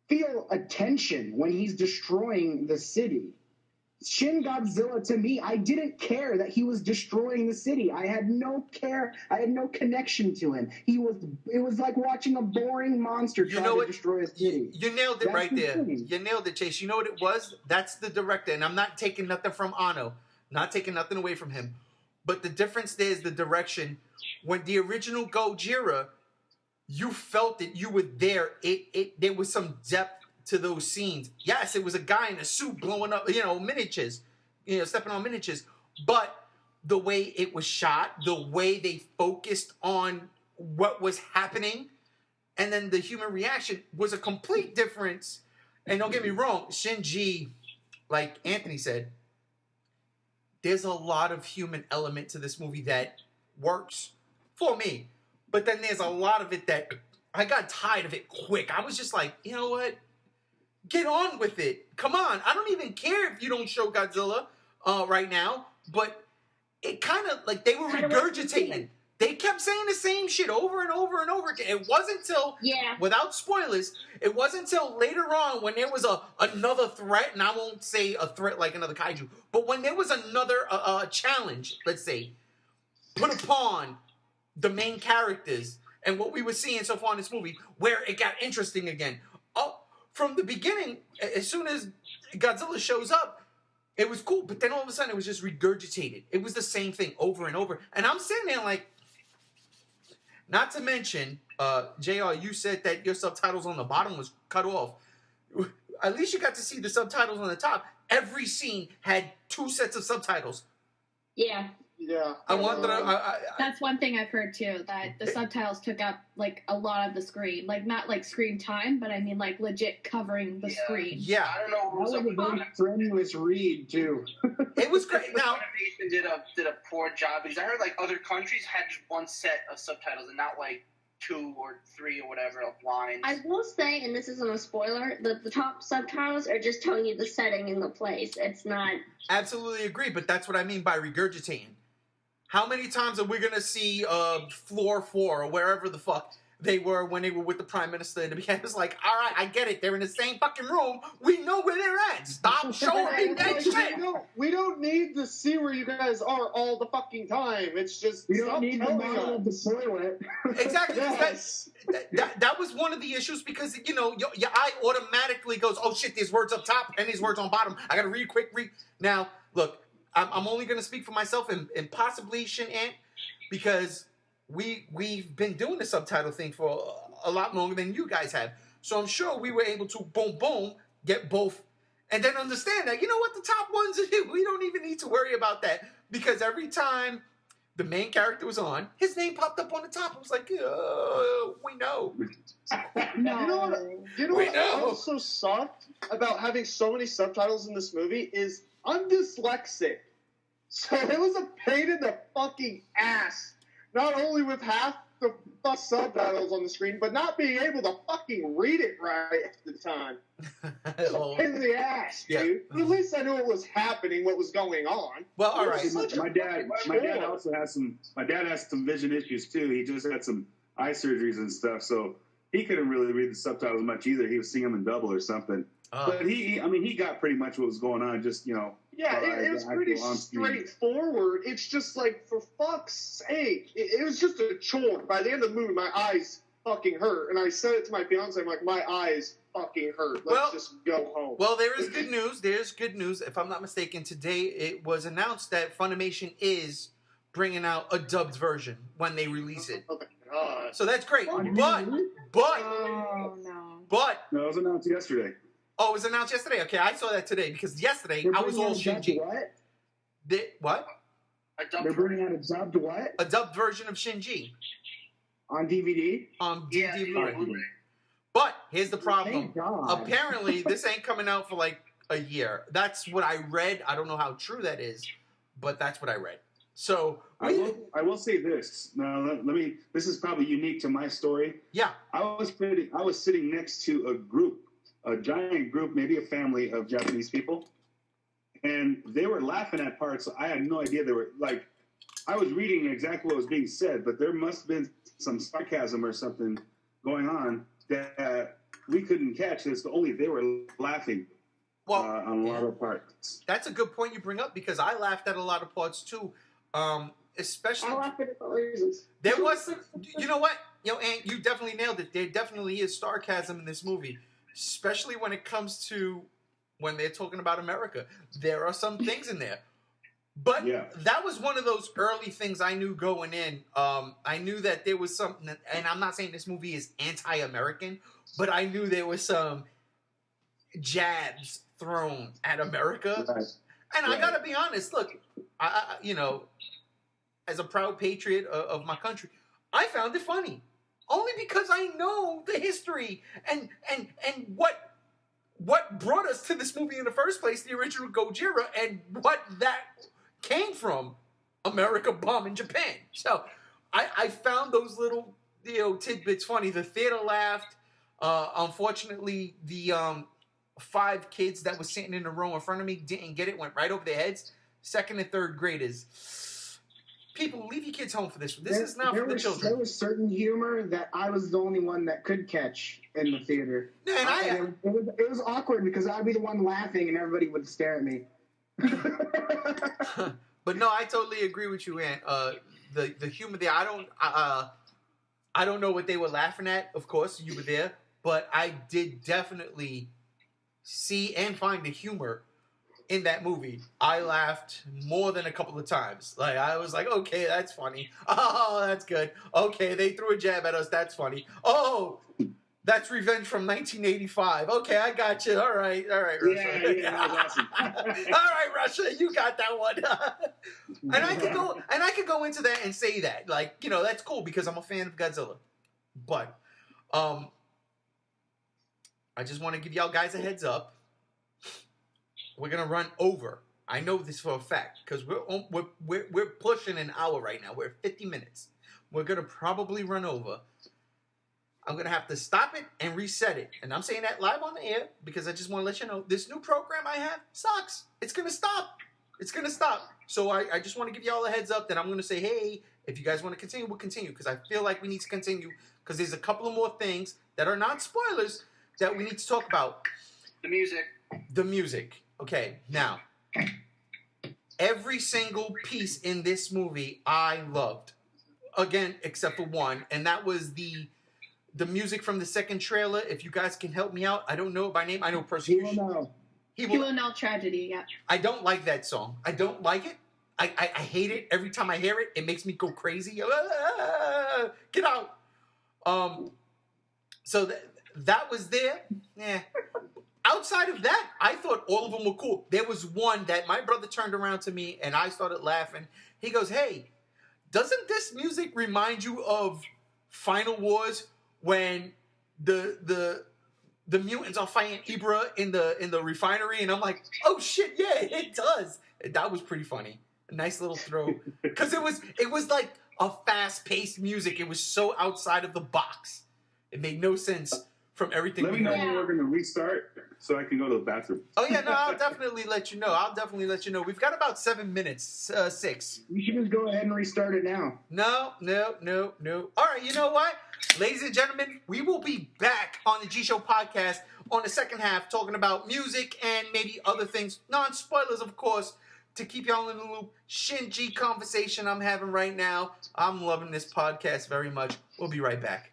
feel a tension when he's destroying the city. Shin Godzilla, to me, I didn't care that he was destroying the city. I had no care. I had no connection to him. It was like watching a boring monster try to destroy a city. You nailed it right there. You nailed it, Chase. You know what it was? That's the director, and I'm not taking nothing from Anno. Not taking nothing away from him. But the difference there is the direction. When the original Gojira, you felt it. You were there. There was some depth to those scenes. Yes, it was a guy in a suit blowing up, miniatures, stepping on miniatures. But the way it was shot, the way they focused on what was happening, and then the human reaction was a complete difference. And don't get me wrong, Shinji, like Anthony said, there's a lot of human element to this movie that works for me. But then there's a lot of it that I got tired of it quick. I was just like, you know what? Get on with it. Come on. I don't even care if you don't show Godzilla right now. But it kind of, like, they were regurgitating. They kept saying the same shit over and over and over again. It wasn't until, Yeah. without spoilers, it wasn't until later on when there was another threat, and I won't say a threat like another kaiju, but when there was another challenge, let's say, put upon the main characters and what we were seeing so far in this movie, where it got interesting again. From the beginning, as soon as Godzilla shows up, it was cool, but then all of a sudden it was just regurgitated. It was the same thing over and over. And I'm sitting there like, not to mention, JR, you said that your subtitles on the bottom was cut off. At least you got to see the subtitles on the top. Every scene had 2 sets of subtitles. Yeah. Yeah. That's one thing I've heard too, that the subtitles took up like a lot of the screen. Like not like screen time, but I mean like legit covering the screen. Yeah. I don't know. That was a very strenuous read too. It was great. Now, Animation did a poor job because I heard like other countries had just 1 set of subtitles and not like 2 or 3 or whatever of lines. I will say, and this isn't a spoiler, the top subtitles are just telling you the setting and the place. It's not. absolutely agree, but that's what I mean by regurgitating. How many times are we going to see Floor 4 or wherever the fuck they were when they were with the Prime Minister in the beginning? It's like, all right, I get it. They're in the same fucking room. We know where they're at. Stop showing me that shit. We don't need to see where you guys are all the fucking time. It's just We don't stop need the telling model of the us. toilet. Exactly. Yes. That was one of the issues because, you know, your eye automatically goes, oh, shit, there's words up top and there's words on bottom. I got to read quick. Now, look, I'm only going to speak for myself and possibly Shin Ant because we've been doing the subtitle thing for a lot longer than you guys have. So I'm sure we were able to, boom, boom, get both. And then understand that, you know what, the top ones, we don't even need to worry about that. Because every time the main character was on, his name popped up on the top. I was like, we know. No. You know what also sucked about having so many subtitles in this movie is I'm dyslexic. So it was a pain in the fucking ass. Not only with half the subtitles on the screen, but not being able to fucking read it right at the time. It's a pain in the ass, dude. But at least I knew what was happening, what was going on. Well, all right. My dad also has some. My dad has some vision issues too. He just had some eye surgeries and stuff, so he couldn't really read the subtitles much either. He was seeing them in double or something. But he got pretty much what was going on. Just, you know. Yeah, it was pretty straightforward. It's just like, for fuck's sake, it was just a chore. By the end of the movie, my eyes fucking hurt, and I said it to my fiance. I'm like, my eyes fucking hurt. Let's just go home. Well, there is good news. There's good news. If I'm not mistaken, today it was announced that Funimation is bringing out a dubbed version when they release it. Oh my god! So that's great. Oh, But No, it was announced yesterday. Oh, it was announced yesterday? Okay, I saw that today because yesterday I was all Shinji. What? They're bringing out a dubbed what? A dubbed version of Shinji. On DVD? On DVD Blu-ray. But here's the problem. Thank God. Apparently, this ain't coming out for like a year. That's what I read. I don't know how true that is, but that's what I read. So I will say this. Now, let me. This is probably unique to my story. Yeah. I was sitting next to a giant group, maybe a family of Japanese people, and they were laughing at parts. I had no idea they were like. I was reading exactly what was being said, but there must have been some sarcasm or something going on that we couldn't catch. It's only they were laughing on a lot of parts. That's a good point you bring up because I laughed at a lot of parts too. Especially, I laughed for different reasons. There was, you know what, and you definitely nailed it. There definitely is sarcasm in this movie, especially when it comes to when they're talking about America. There are some things in there, but that was one of those early things I knew going in. I knew that there was something, and I'm not saying this movie is anti-American, but I knew there was some jabs thrown at America. Right. And I gotta be honest. Look, I as a proud patriot of my country, I found it funny, only because I know the history and what brought us to this movie in the first place, the original Gojira, and what that came from, America bombing Japan. So I found those little tidbits funny. The theater laughed. Unfortunately, the 5 kids that was sitting in the row in front of me didn't get it, went right over their heads. 2nd and 3rd graders. people, leave your kids home for this. This is not there for the was, children. There was certain humor that I was the only one that could catch in the theater. And it was awkward because I'd be the one laughing and everybody would stare at me. But no, I totally agree with you, Ant. The humor there, I don't know what they were laughing at. Of course, you were there, but I did definitely see and find the humor in that movie. I laughed more than a couple of times. Like, I was like, okay, that's funny. Oh, that's good. Okay, they threw a jab at us. That's funny. Oh, that's Revenge from 1985. Okay, I got you. All right, Russia. Yeah, that was awesome. All right, Russia, you got that one. and I could go into that and say that, like, you know, that's cool because I'm a fan of Godzilla. But I just want to give y'all guys a heads up. We're gonna run over. I know this for a fact because we're pushing an hour right now. We're 50 minutes. We're gonna probably run over. I'm going to have to stop it and reset it. And I'm saying that live on the air because I just want to let you know this new program I have sucks. It's going to stop. It's going to stop. So I just want to give you all a heads up that I'm going to say, hey, if you guys want to continue, we'll continue. Because I feel like we need to continue because there's a couple of more things that are not spoilers that we need to talk about. The music. The music. Okay, now, every single piece in this movie I loved. Again, except for one. And that was the music from the second trailer. If you guys can help me out, I don't know it by name. I know Persecution. He will know tragedy. Yeah. I don't like that song. I don't like it. I hate it. Every time I hear it, it makes me go crazy. Get out. So that was there. Yeah. Outside of that, I thought all of them were cool. There was one that my brother turned around to me and I started laughing. He goes, "Hey, doesn't this music remind you of Final Wars?" When the mutants are fighting Ibra in the refinery, and I'm like, oh shit, yeah, it does. That was pretty funny. A nice little throw because it was like a fast paced music. It was so outside of the box. It made no sense from everything. Let me know when we're going to restart so I can go to the bathroom. Oh yeah, no, I'll definitely let you know. We've got about 7 minutes, 6. You should just go ahead and restart it now. No. All right, you know what? Ladies and gentlemen, we will be back on the G Show podcast on the second half talking about music and maybe other things. Non-spoilers, of course, to keep y'all in the loop. Shinji conversation I'm having right now. I'm loving this podcast very much. We'll be right back.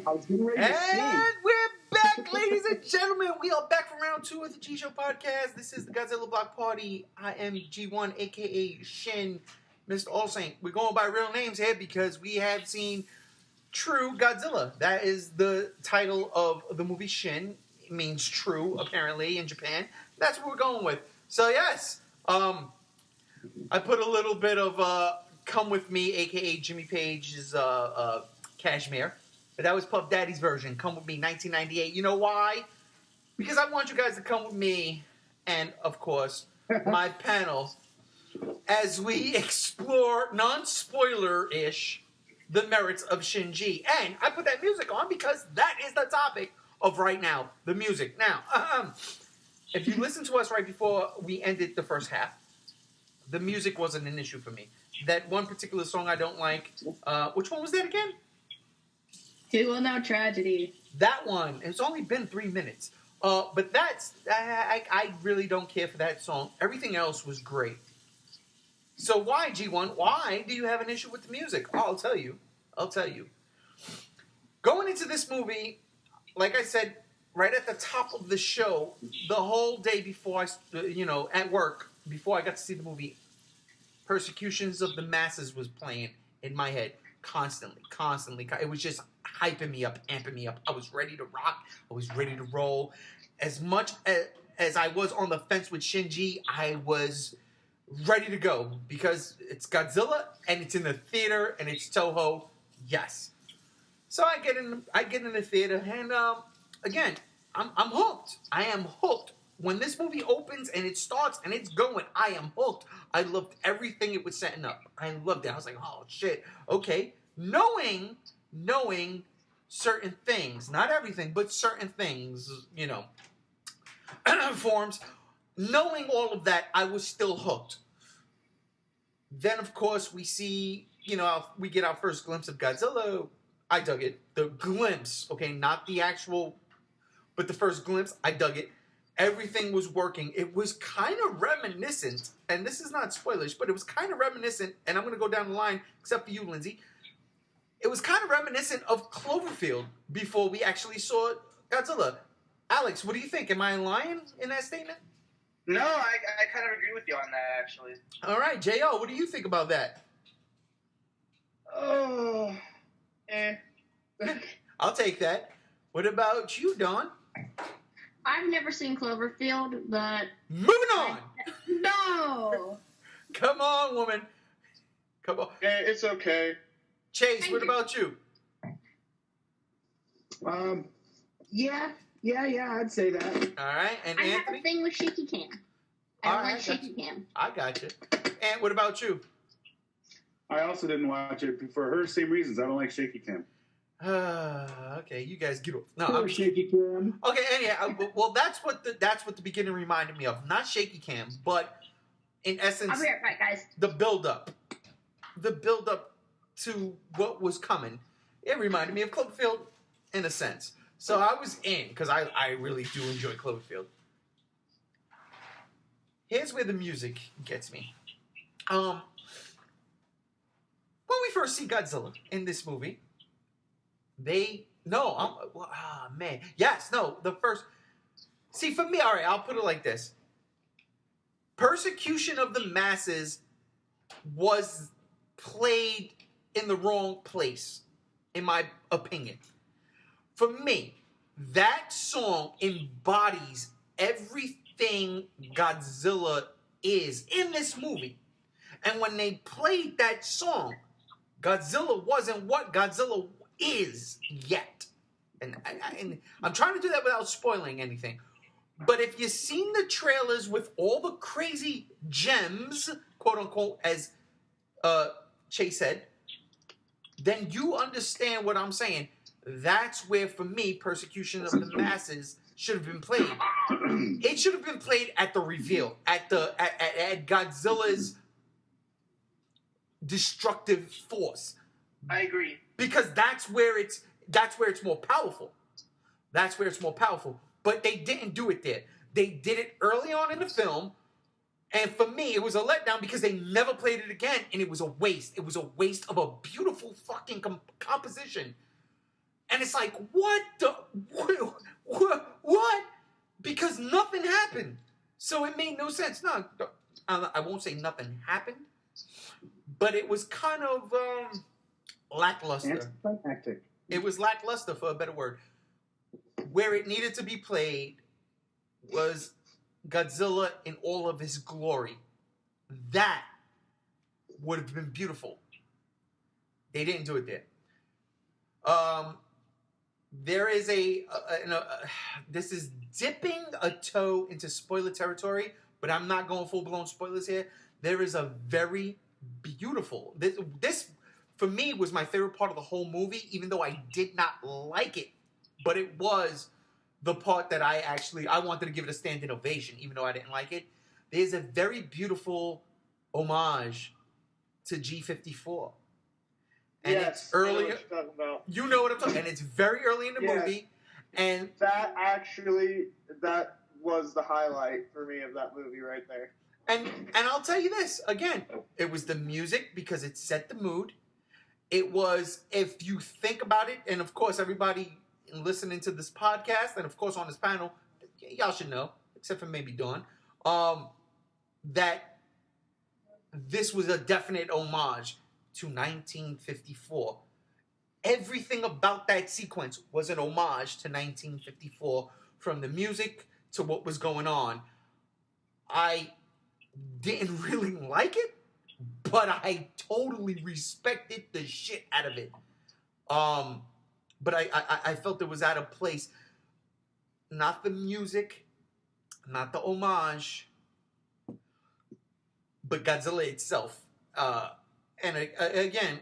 I was getting ready to sing. And we're back, ladies and gentlemen. We are back for round 2 of the G Show podcast. This is the Godzilla Block Party. I am G1, a.k.a. Shin, Mr. All Saint. We're going by real names here because we have seen True Godzilla. That is the title of the movie Shin. It means true, apparently, in Japan. That's what we're going with. So, yes, I put a little bit of Come With Me, a.k.a. Jimmy Page's Cashmere. But that was Puff Daddy's version, Come With Me, 1998. You know why? Because I want you guys to come with me and, of course, my panel as we explore, non-spoiler-ish, the merits of Shinji. And I put that music on because that is the topic of right now, the music. Now, if you listen to us right before we ended the first half, the music wasn't an issue for me. That one particular song I don't like, which one was that again? He will know tragedy. That one. It's only been 3 minutes. But that's... I really don't care for that song. Everything else was great. So why, G1? Why do you have an issue with the music? Oh, I'll tell you. Going into this movie, like I said, right at the top of the show, the whole day before at work, before I got to see the movie, Persecutions of the Masses was playing in my head constantly. It was just hyping me up, amping me up. I was ready to rock. I was ready to roll. As much as I was on the fence with Shinji, I was ready to go because it's Godzilla and it's in the theater and it's Toho. Yes. So I get in the theater and again, I'm hooked. I am hooked. When this movie opens and it starts and it's going, I am hooked. I loved everything it was setting up. I loved it. I was like, oh shit, okay. Knowing certain things, not everything, but certain things, you know, forms. Knowing all of that, I was still hooked. Then, of course, we see, you know, we get our first glimpse of Godzilla. I dug it. The glimpse, okay, not the actual, but the first glimpse, I dug it. Everything was working. It was kind of reminiscent, and this is not spoilers, but it was kind of reminiscent, and I'm going to go down the line, except for you, Lindsay. It was kind of reminiscent of Cloverfield before we actually saw Godzilla. Alex, what do you think? Am I lying in that statement? No, I kind of agree with you on that, actually. All right, J.O., what do you think about that? Oh, I'll take that. What about you, Dawn? I've never seen Cloverfield, but Moving on. No. Come on, woman. Come on. it's okay. Chase, Thank what you. about you? Yeah, I'd say that. All right, and I have a Anthony? thing with shaky cam. I All don't right, like shaky cam. I got you. And what about you? I also didn't watch it for her same reasons. I don't like shaky cam. Okay, you guys get off. No, Poor I'm shaky cam. okay. And yeah, well, that's what the beginning reminded me of. Not shaky cam, but in essence, I'll be right back, guys. the build up to what was coming. It reminded me of Cloverfield in a sense. So I was in because I really do enjoy Cloverfield. Here's where the music gets me. When we first see Godzilla in this movie, the first. See, for me, all right, I'll put it like this: persecution of the masses was played in the wrong place, in my opinion. For me, that song embodies everything Godzilla is in this movie. And when they played that song, Godzilla wasn't what Godzilla is yet. And I'm trying to do that without spoiling anything. But if you've seen the trailers with all the crazy gems, quote unquote, as Chase said, then you understand what I'm saying. That's where, for me, persecution of the masses should have been played. It should have been played at the reveal, at Godzilla's destructive force. I agree. Because that's where it's more powerful. That's where it's more powerful. But they didn't do it there. They did it early on in the film, and for me, it was a letdown because they never played it again, and it was a waste. It was a waste of a beautiful fucking composition. And it's like, what? Because nothing happened. So it made no sense. No, I won't say nothing happened, but it was kind of lackluster. Anticlimactic. It was lackluster, for a better word. Where it needed to be played was Godzilla in all of his glory. That would have been beautiful. They didn't do it there. There is this is dipping a toe into spoiler territory, but I'm not going full-blown spoilers here. There is a very beautiful... This, for me, was my favorite part of the whole movie, even though I did not like it. But it was the part that I wanted to give it a standing ovation, even though I didn't like it. There's a very beautiful homage to G-54. And Yes, it's earlier. I know what you're talking about. You know what I'm talking about. And it's very early in the movie. And that was the highlight for me of that movie right there. And I'll tell you this, again, it was the music because it set the mood. It was, if you think about it, and of course everybody listening to this podcast, and of course on this panel, y'all should know, except for maybe Dawn, that this was a definite homage to 1954. Everything about that sequence was an homage to 1954, from the music to what was going on. I didn't really like it, but I totally respected the shit out of it. But I felt it was out of place. not the music, not the homage, but Godzilla itself. And again,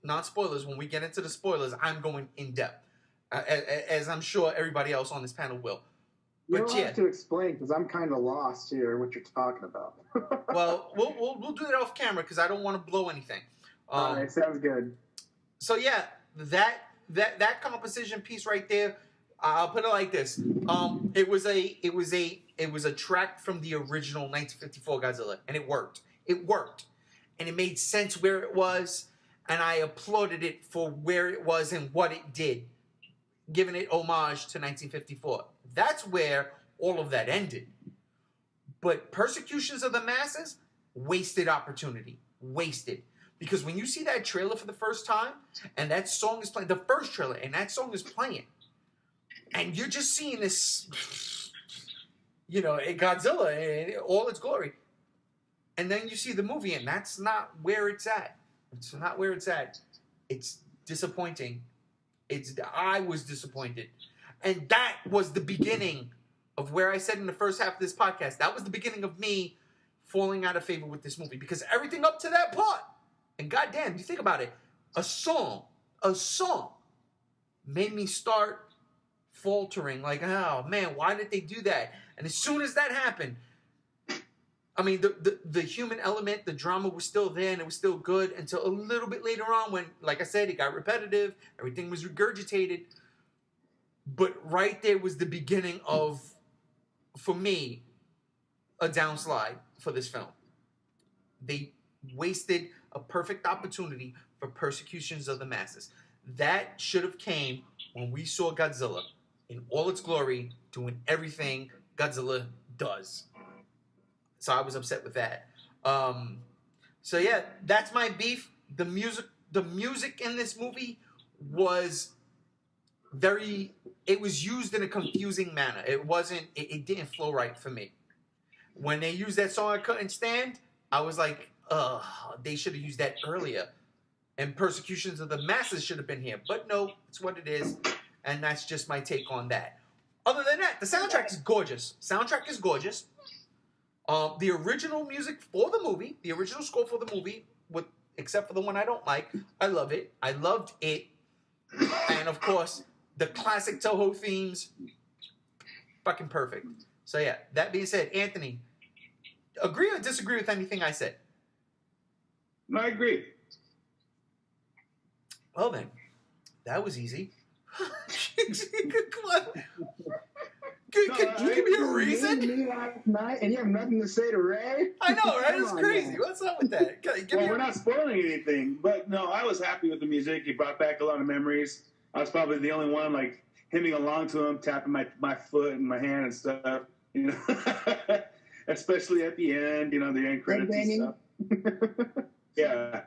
not spoilers. When we get into the spoilers, I'm going in depth, as I'm sure everybody else on this panel will. You'll But have to explain because I'm kind of lost here what you're talking about. well, we'll do that off camera because I don't want to blow anything. All right, sounds good. So yeah, that composition piece right there, I'll put it like this. It was a track from the original 1954 Godzilla, and it worked. It worked, and it made sense where it was, and I applauded it for where it was and what it did, giving it homage to 1954. That's where all of that ended. But Persecutions of the Masses, wasted opportunity. Wasted. Because when you see that trailer for the first time, and that song is playing, the first trailer, and that song is playing, and you're just seeing this, Godzilla in all its glory. And then you see the movie, and that's not where it's at. It's not where it's at. It's disappointing. I was disappointed. And that was the beginning of where I said in the first half of this podcast, that was the beginning of me falling out of favor with this movie. Because everything up to that part, and goddamn, you think about it, a song made me start faltering. Like, oh man, why did they do that? And as soon as that happened, I mean, the human element, the drama was still there and it was still good until a little bit later on when, like I said, it got repetitive. Everything was regurgitated. But right there was the beginning of, for me, a downslide for this film. They wasted a perfect opportunity for Persecutions of the Masses. That should have came when we saw Godzilla in all its glory doing everything Godzilla does. So I was upset with that. So yeah, that's my beef. The music in this movie was it was used in a confusing manner. It didn't flow right for me. When they used that song I Couldn't Stand, I was like, they should have used that earlier. And Persecutions of the Masses should have been here. But no, it's what it is. And that's just my take on that. Other than that, the soundtrack is gorgeous. The original music for the movie, the original score for the movie, except for the one I don't like, I love it. I loved it. And of course, the classic Toho themes, fucking perfect. So yeah, that being said, Anthony, agree or disagree with anything I said? No, I agree. Well then, that was easy. Come on. Can you give me a reason? Me last night, and you have nothing to say to Ray? I know, right? It's Come on, crazy. man. What's up with that? We're not spoiling anything, but no, I was happy with the music. It brought back a lot of memories. I was probably the only one like hemming along to him, tapping my foot and my hand and stuff. Especially at the end, the end credits and stuff. Yeah.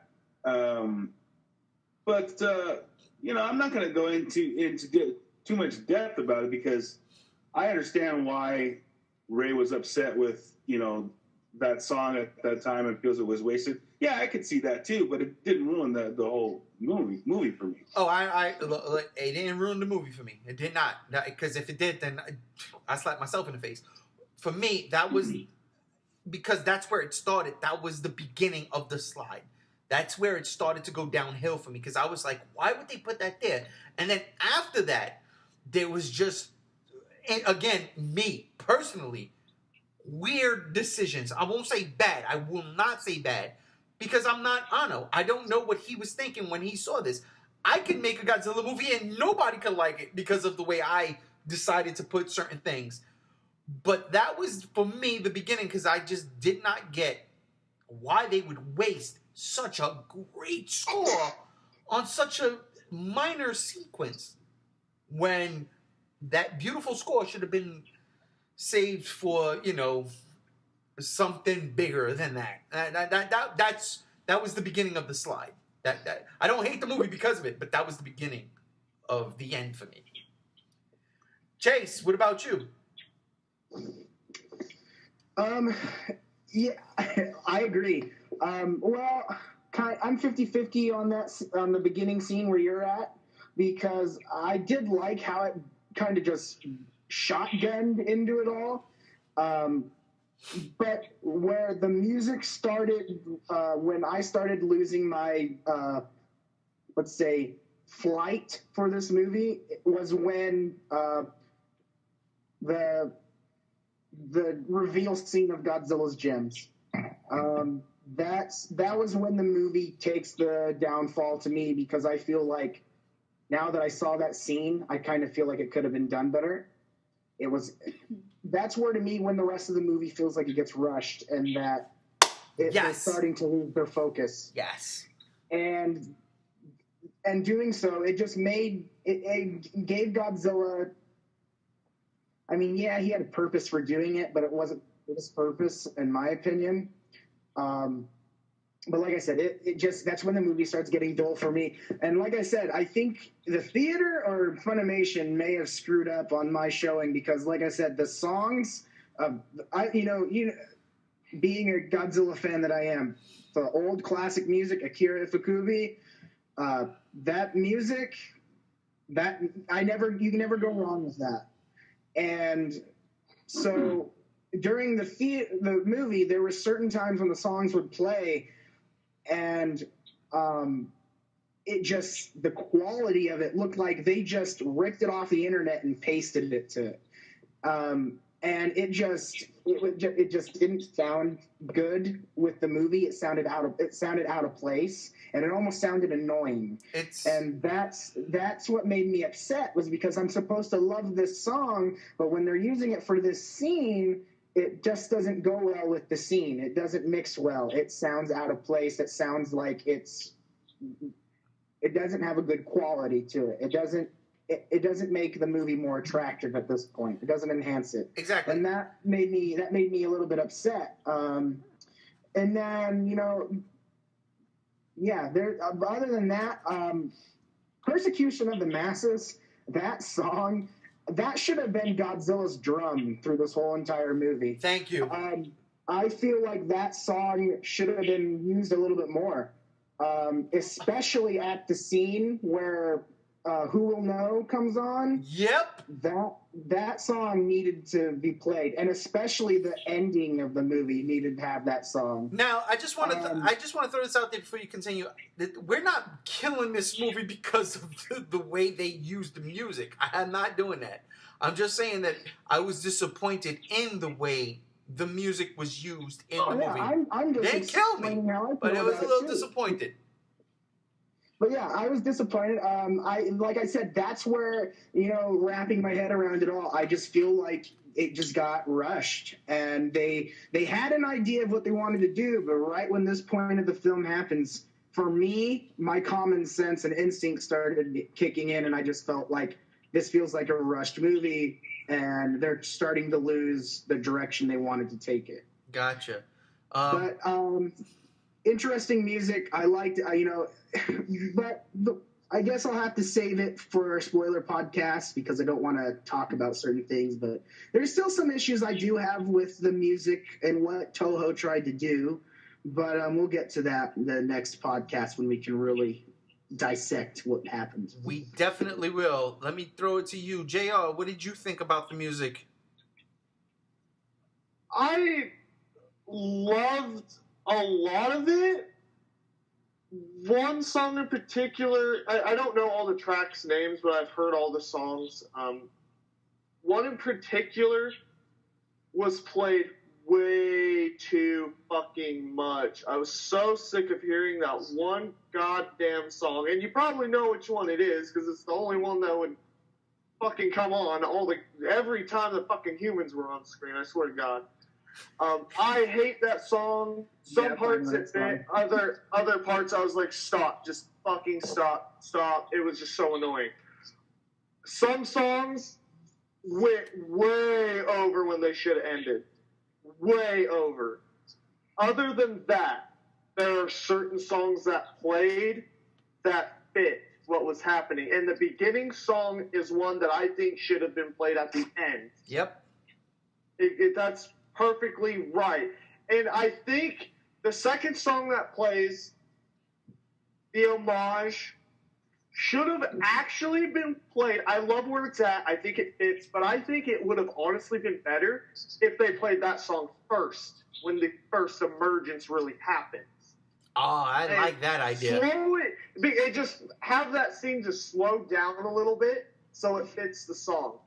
But I'm not going to go into too much depth about it because I understand why Ray was upset with, that song at that time and feels it was wasted. Yeah, I could see that too, but it didn't ruin the whole movie for me. Oh, it didn't ruin the movie for me. It did not. Because if it did, then I slapped myself in the face. For me, that was because that's where it started. That was the beginning of the slide. That's where it started to go downhill for me because I was like, why would they put that there? And then after that, there was just, again, me personally, weird decisions. I won't say bad. I will not say bad because I'm not Ano. I don't know what he was thinking when he saw this. I can make a Godzilla movie and nobody could like it because of the way I decided to put certain things. But that was, for me, the beginning because I just did not get why they would waste such a great score on such a minor sequence when that beautiful score should have been saved for, something bigger than that. That was the beginning of the slide. That I don't hate the movie because of it, but that was the beginning of the end for me. Chase, what about you? Yeah, I agree. I'm 50-50 on the beginning scene where you're at because I did like how it kind of just shotgunned into it all. But where the music started, when I started losing my, let's say, flight for this movie, was when the reveal scene of Godzilla's gems. That was when the movie takes the downfall to me, because I feel like now that I saw that scene, I kind of feel like it could have been done better. That's where, to me, when the rest of the movie feels like it gets rushed and that they're starting to lose their focus. Yes. And doing so, it just it gave Godzilla. I mean, yeah, he had a purpose for doing it, but it wasn't his purpose, in my opinion. But like I said, that's when the movie starts getting dull for me. And like I said, I think the theater or Funimation may have screwed up on my showing, because, like I said, the songs, being a Godzilla fan that I am, the old classic music, Akira Ifukube, that music, you can never go wrong with that. And so during the movie, there were certain times when the songs would play, and the quality of it looked like they just ripped it off the internet and pasted it to it. And it just didn't sound good with the movie. It sounded out of place, and it almost sounded annoying. And that's what made me upset, was because I'm supposed to love this song, but when they're using it for this scene, it just doesn't go well with the scene. It doesn't mix well. It sounds out of place. It sounds like it doesn't have a good quality to it. It doesn't make the movie more attractive at this point. It doesn't enhance it. Exactly. And that made me a little bit upset. And then, other than that, Persecution of the Masses, that song, that should have been Godzilla's drum through this whole entire movie. Thank you. I feel like that song should have been used a little bit more, especially at the scene where Who Will Know comes on. Yep. That song needed to be played, and especially the ending of the movie needed to have that song. Now, I just want to throw this out there before you continue. We're not killing this movie because of the way they used the music. I'm not doing that. I'm just saying that I was disappointed in the way the music was used in the movie. I'm just they didn't kill me, but it was a little disappointed. But yeah, I was disappointed. Like I said, that's where, wrapping my head around it all, I just feel like it just got rushed. And they had an idea of what they wanted to do, but right when this point of the film happens, for me, my common sense and instinct started kicking in, and I just felt like this feels like a rushed movie, and they're starting to lose the direction they wanted to take it. Gotcha. But interesting music. I liked, but I guess I'll have to save it for our spoiler podcast, because I don't want to talk about certain things. But there's still some issues I do have with the music and what Toho tried to do. But we'll get to that in the next podcast when we can really dissect what happened. We definitely will. Let me throw it to you. JR, what did you think about the music? I loved a lot of it. One song in particular, I don't know all the tracks' names, but I've heard all the songs. One in particular was played way too fucking much. I was so sick of hearing that one goddamn song, and you probably know which one it is, because it's the only one that would fucking come on every time the fucking humans were on screen, I swear to God. I hate that song. Some parts it fit, other parts I was like, stop, just fucking stop. It was just so annoying. Some songs went way over when they should have ended. Way over. Other than that, there are certain songs that played that fit what was happening. And the beginning song is one that I think should have been played at the end. Yep. That's perfectly right. And I think the second song that plays, the homage should have actually been played. I love where it's at. I think it fits, but I think it would have honestly been better if they played that song first when the first emergence really happens. Oh, I like that idea. Slow it just have that scene just slow down a little bit so it fits the song.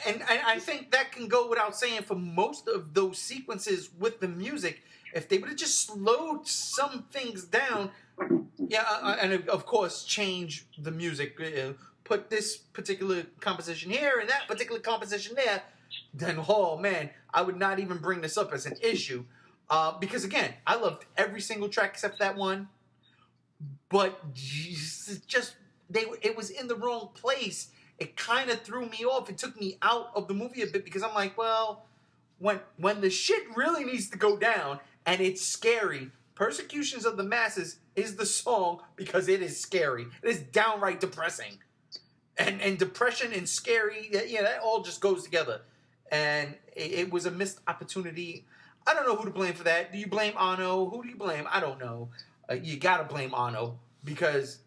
And I think that can go without saying for most of those sequences with the music. If they would have just slowed some things down, and of course change the music, put this particular composition here and that particular composition there, then oh man, I would not even bring this up as an issue. Because again, I loved every single track except that one, but it was in the wrong place. It kind of threw me off. It took me out of the movie a bit because I'm like, well, when the shit really needs to go down and it's scary, Persecutions of the Masses is the song because it is scary. It is downright depressing. And depression and scary, that all just goes together. And it was a missed opportunity. I don't know who to blame for that. Do you blame Anno? Who do you blame? I don't know. You gotta blame Anno because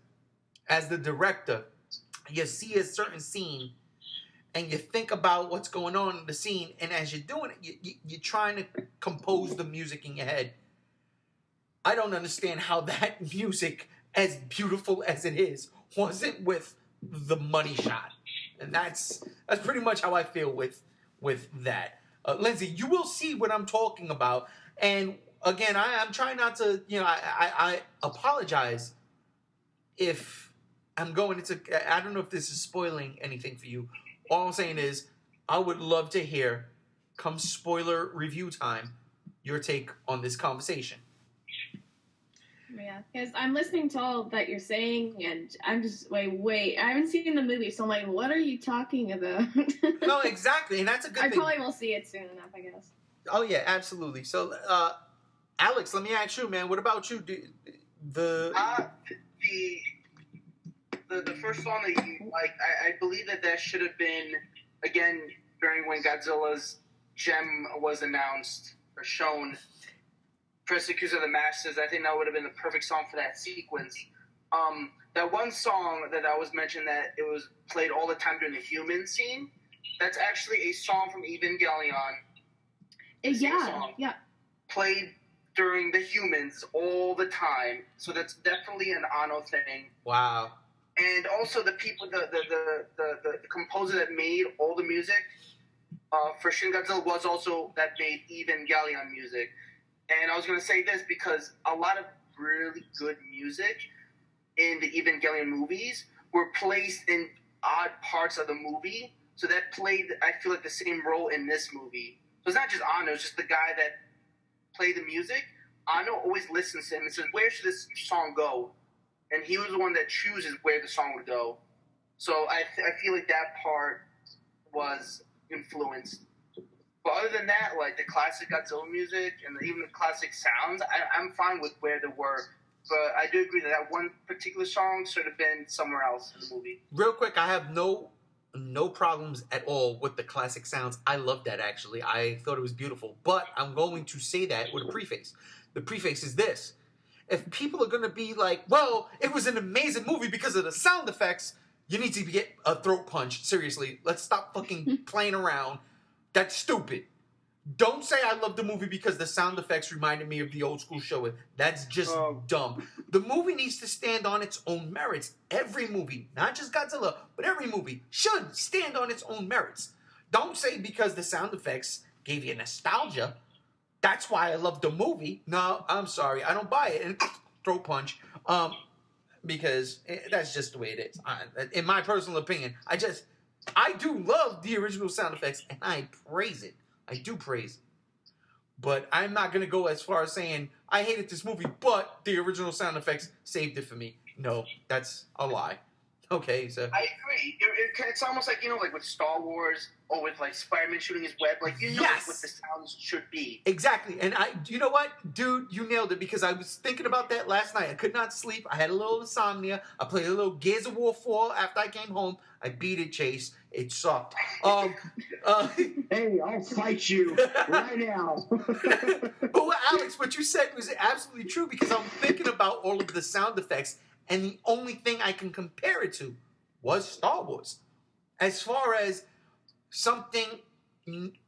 as the director, you see a certain scene and you think about what's going on in the scene, and as you're doing it, you're trying to compose the music in your head. I don't understand how that music, as beautiful as it is, wasn't with the money shot. And that's pretty much how I feel with that. Lindsay, you will see what I'm talking about. And again, I'm trying not to, I apologize if I'm going into, I don't know if this is spoiling anything for you. All I'm saying is I would love to hear, come spoiler review time, your take on this conversation. Yeah, because I'm listening to all that you're saying, and I'm just wait. I haven't seen the movie, so I'm like, what are you talking about? No, exactly, and that's a good thing. I probably will see it soon enough, I guess. Oh yeah, absolutely. So, Alex, let me ask you, man. What about you? The first song that you like, I believe that should have been again during when Godzilla's gem was announced or shown. Persecutions of the Masses, I think that would have been the perfect song for that sequence. That one song that I was mentioned that it was played all the time during the human scene, that's actually a song from Evangelion. Yeah. Played during the humans all the time. So that's definitely an Anno thing. Wow. And also the people, the composer that made all the music for Shin Godzilla was also that made Evangelion music. And I was going to say this because a lot of really good music in the Evangelion movies were placed in odd parts of the movie. So that played, I feel like, the same role in this movie. So it's not just Anno, it's just the guy that played the music. Anno always listens to him and says, where should this song go? And he was the one that chooses where the song would go. So I feel like that part was influenced. But other than that, like the classic Godzilla music and even the classic sounds, I'm fine with where they were. But I do agree that one particular song should have been somewhere else in the movie. Real quick, I have no problems at all with the classic sounds. I love that, actually. I thought it was beautiful. But I'm going to say that with a preface. The preface is this. If people are going to be like, well, it was an amazing movie because of the sound effects, you need to get a throat punch. Seriously, let's stop fucking playing around. That's stupid. Don't say I love the movie because the sound effects reminded me of the old school show. That's just dumb. The movie needs to stand on its own merits. Every movie, not just Godzilla, but every movie should stand on its own merits. Don't say because the sound effects gave you nostalgia, that's why I love the movie. No, I'm sorry. I don't buy it. And throat punch. Because that's just the way it is. In my personal opinion, I do love the original sound effects, and I praise it. I do praise it. But I'm not going to go as far as saying, I hated this movie, but the original sound effects saved it for me. No, that's a lie. Okay, so... I agree. It's almost like, like with Star Wars, or with, like, Spider-Man shooting his web. Like, yes! What the sounds should be. Exactly. And you know what? Dude, you nailed it, because I was thinking about that last night. I could not sleep. I had a little insomnia. I played a little Gears of War 4 after I came home. I beat it, Chase. It sucked. Hey, I'll fight you right now. But Alex, what you said was absolutely true, because I'm thinking about all of the sound effects, And the only thing I can compare it to was Star Wars. As far as something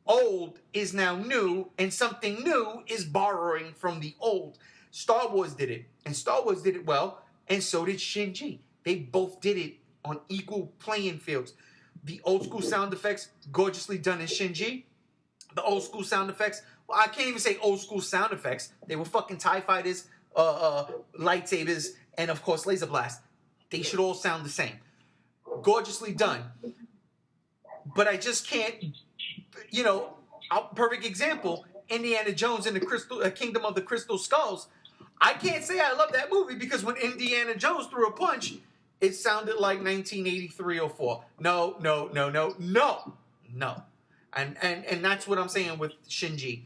old is now new, and something new is borrowing from the old. Star Wars did it, and Star Wars did it well, and so did Shinji. They both did it on equal playing fields. The old school sound effects, gorgeously done in Shinji. The old school sound effects, well, I can't even say old school sound effects. They were fucking TIE fighters, lightsabers, and of course laser blast. They should all sound the same. Gorgeously done. But I just can't, perfect example, Indiana Jones and the Kingdom of the Crystal Skulls. I can't say I love that movie because when Indiana Jones threw a punch, it sounded like 1983 or 4. No. And that's what I'm saying with Shinji.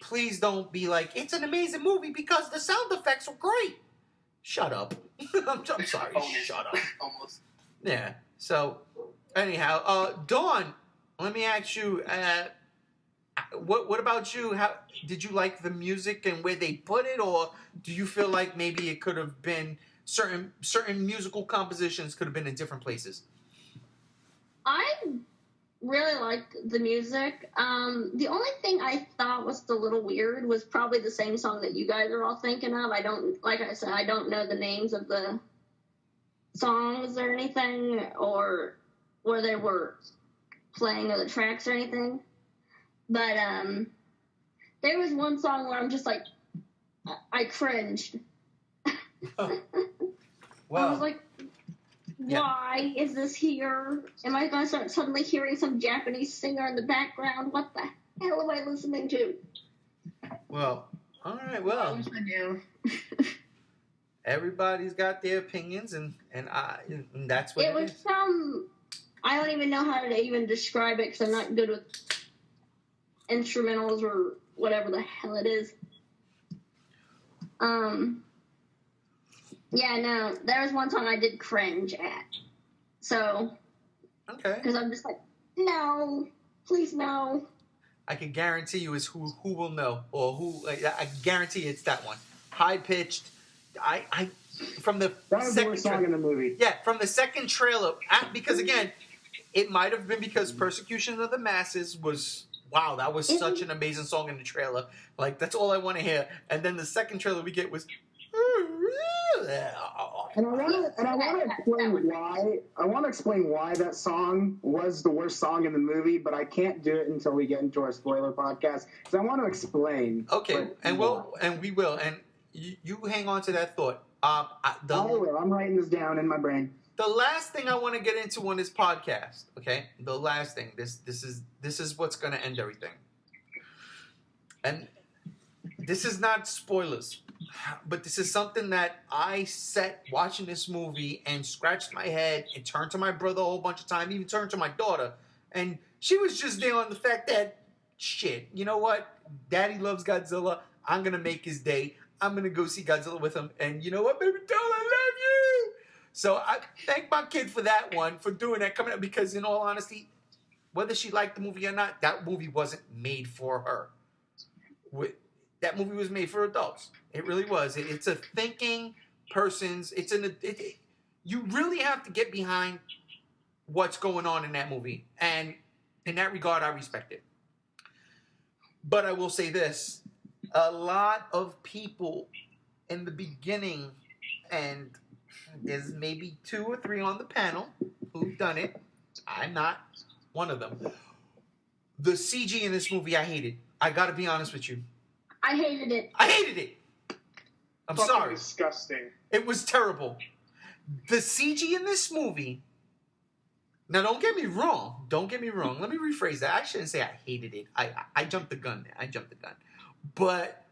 Please don't be like, it's an amazing movie because the sound effects were great. Shut up. I'm sorry. Shut up. Almost. Yeah. So, anyhow, Dawn, let me ask you, what about you? How did you like the music and where they put it, or do you feel like maybe it could have been certain musical compositions could have been in different places? I really liked the music. The only thing I thought was a little weird was probably the same song that you guys are all thinking of. I don't know the names of the songs or anything, or where they were playing or the tracks or anything. But there was one song where I'm just like, I cringed. Wow. I was like, why is this here? Am I going to start suddenly hearing some Japanese singer in the background? What the hell am I listening to? Well, all right, well. I wish I knew. Everybody's got their opinions, and that's what it was is. I don't even know how to even describe it because I'm not good with instrumentals or whatever the hell it is. Yeah, no, there was one song I did cringe at. So, okay, because I'm just like, no, please no. I can guarantee you is who will know, or who, like, I guarantee it's that one. High pitched. I from the that was the worst song in the movie. Yeah, from the second trailer, because again, it might have been because Persecution of the Masses was, wow, that was such an amazing song in the trailer. Like, that's all I want to hear. And then the second trailer we get was, and I want to explain why that song was the worst song in the movie, but I can't do it until we get into our spoiler podcast because I want to explain. Okay, and we will, and you hang on to that thought. I will. I'm writing this down in my brain. The last thing I want to get into on this podcast, okay? The last thing. This is what's going to end everything. And this is not spoilers, but this is something that I sat watching this movie and scratched my head and turned to my brother a whole bunch of times, even turned to my daughter, and she was just there on the fact that, shit, you know what? Daddy loves Godzilla. I'm going to make his day. I'm going to go see Godzilla with him. And you know what, baby doll, I love you. So I thank my kid for that one, for doing that, coming up, because in all honesty, whether she liked the movie or not, that movie wasn't made for her. That movie was made for adults. It really was. It's a thinking person's, you really have to get behind what's going on in that movie. And in that regard, I respect it. But I will say this. A lot of people in the beginning, and there's maybe 2 or 3 on the panel who've done it. I'm not one of them. The CG in this movie, I hated. I got to be honest with you. I hated it. I'm Fucking sorry. Disgusting. It was terrible. The CG in this movie. Now, don't get me wrong. Let me rephrase that. I shouldn't say I hated it. I jumped the gun there. But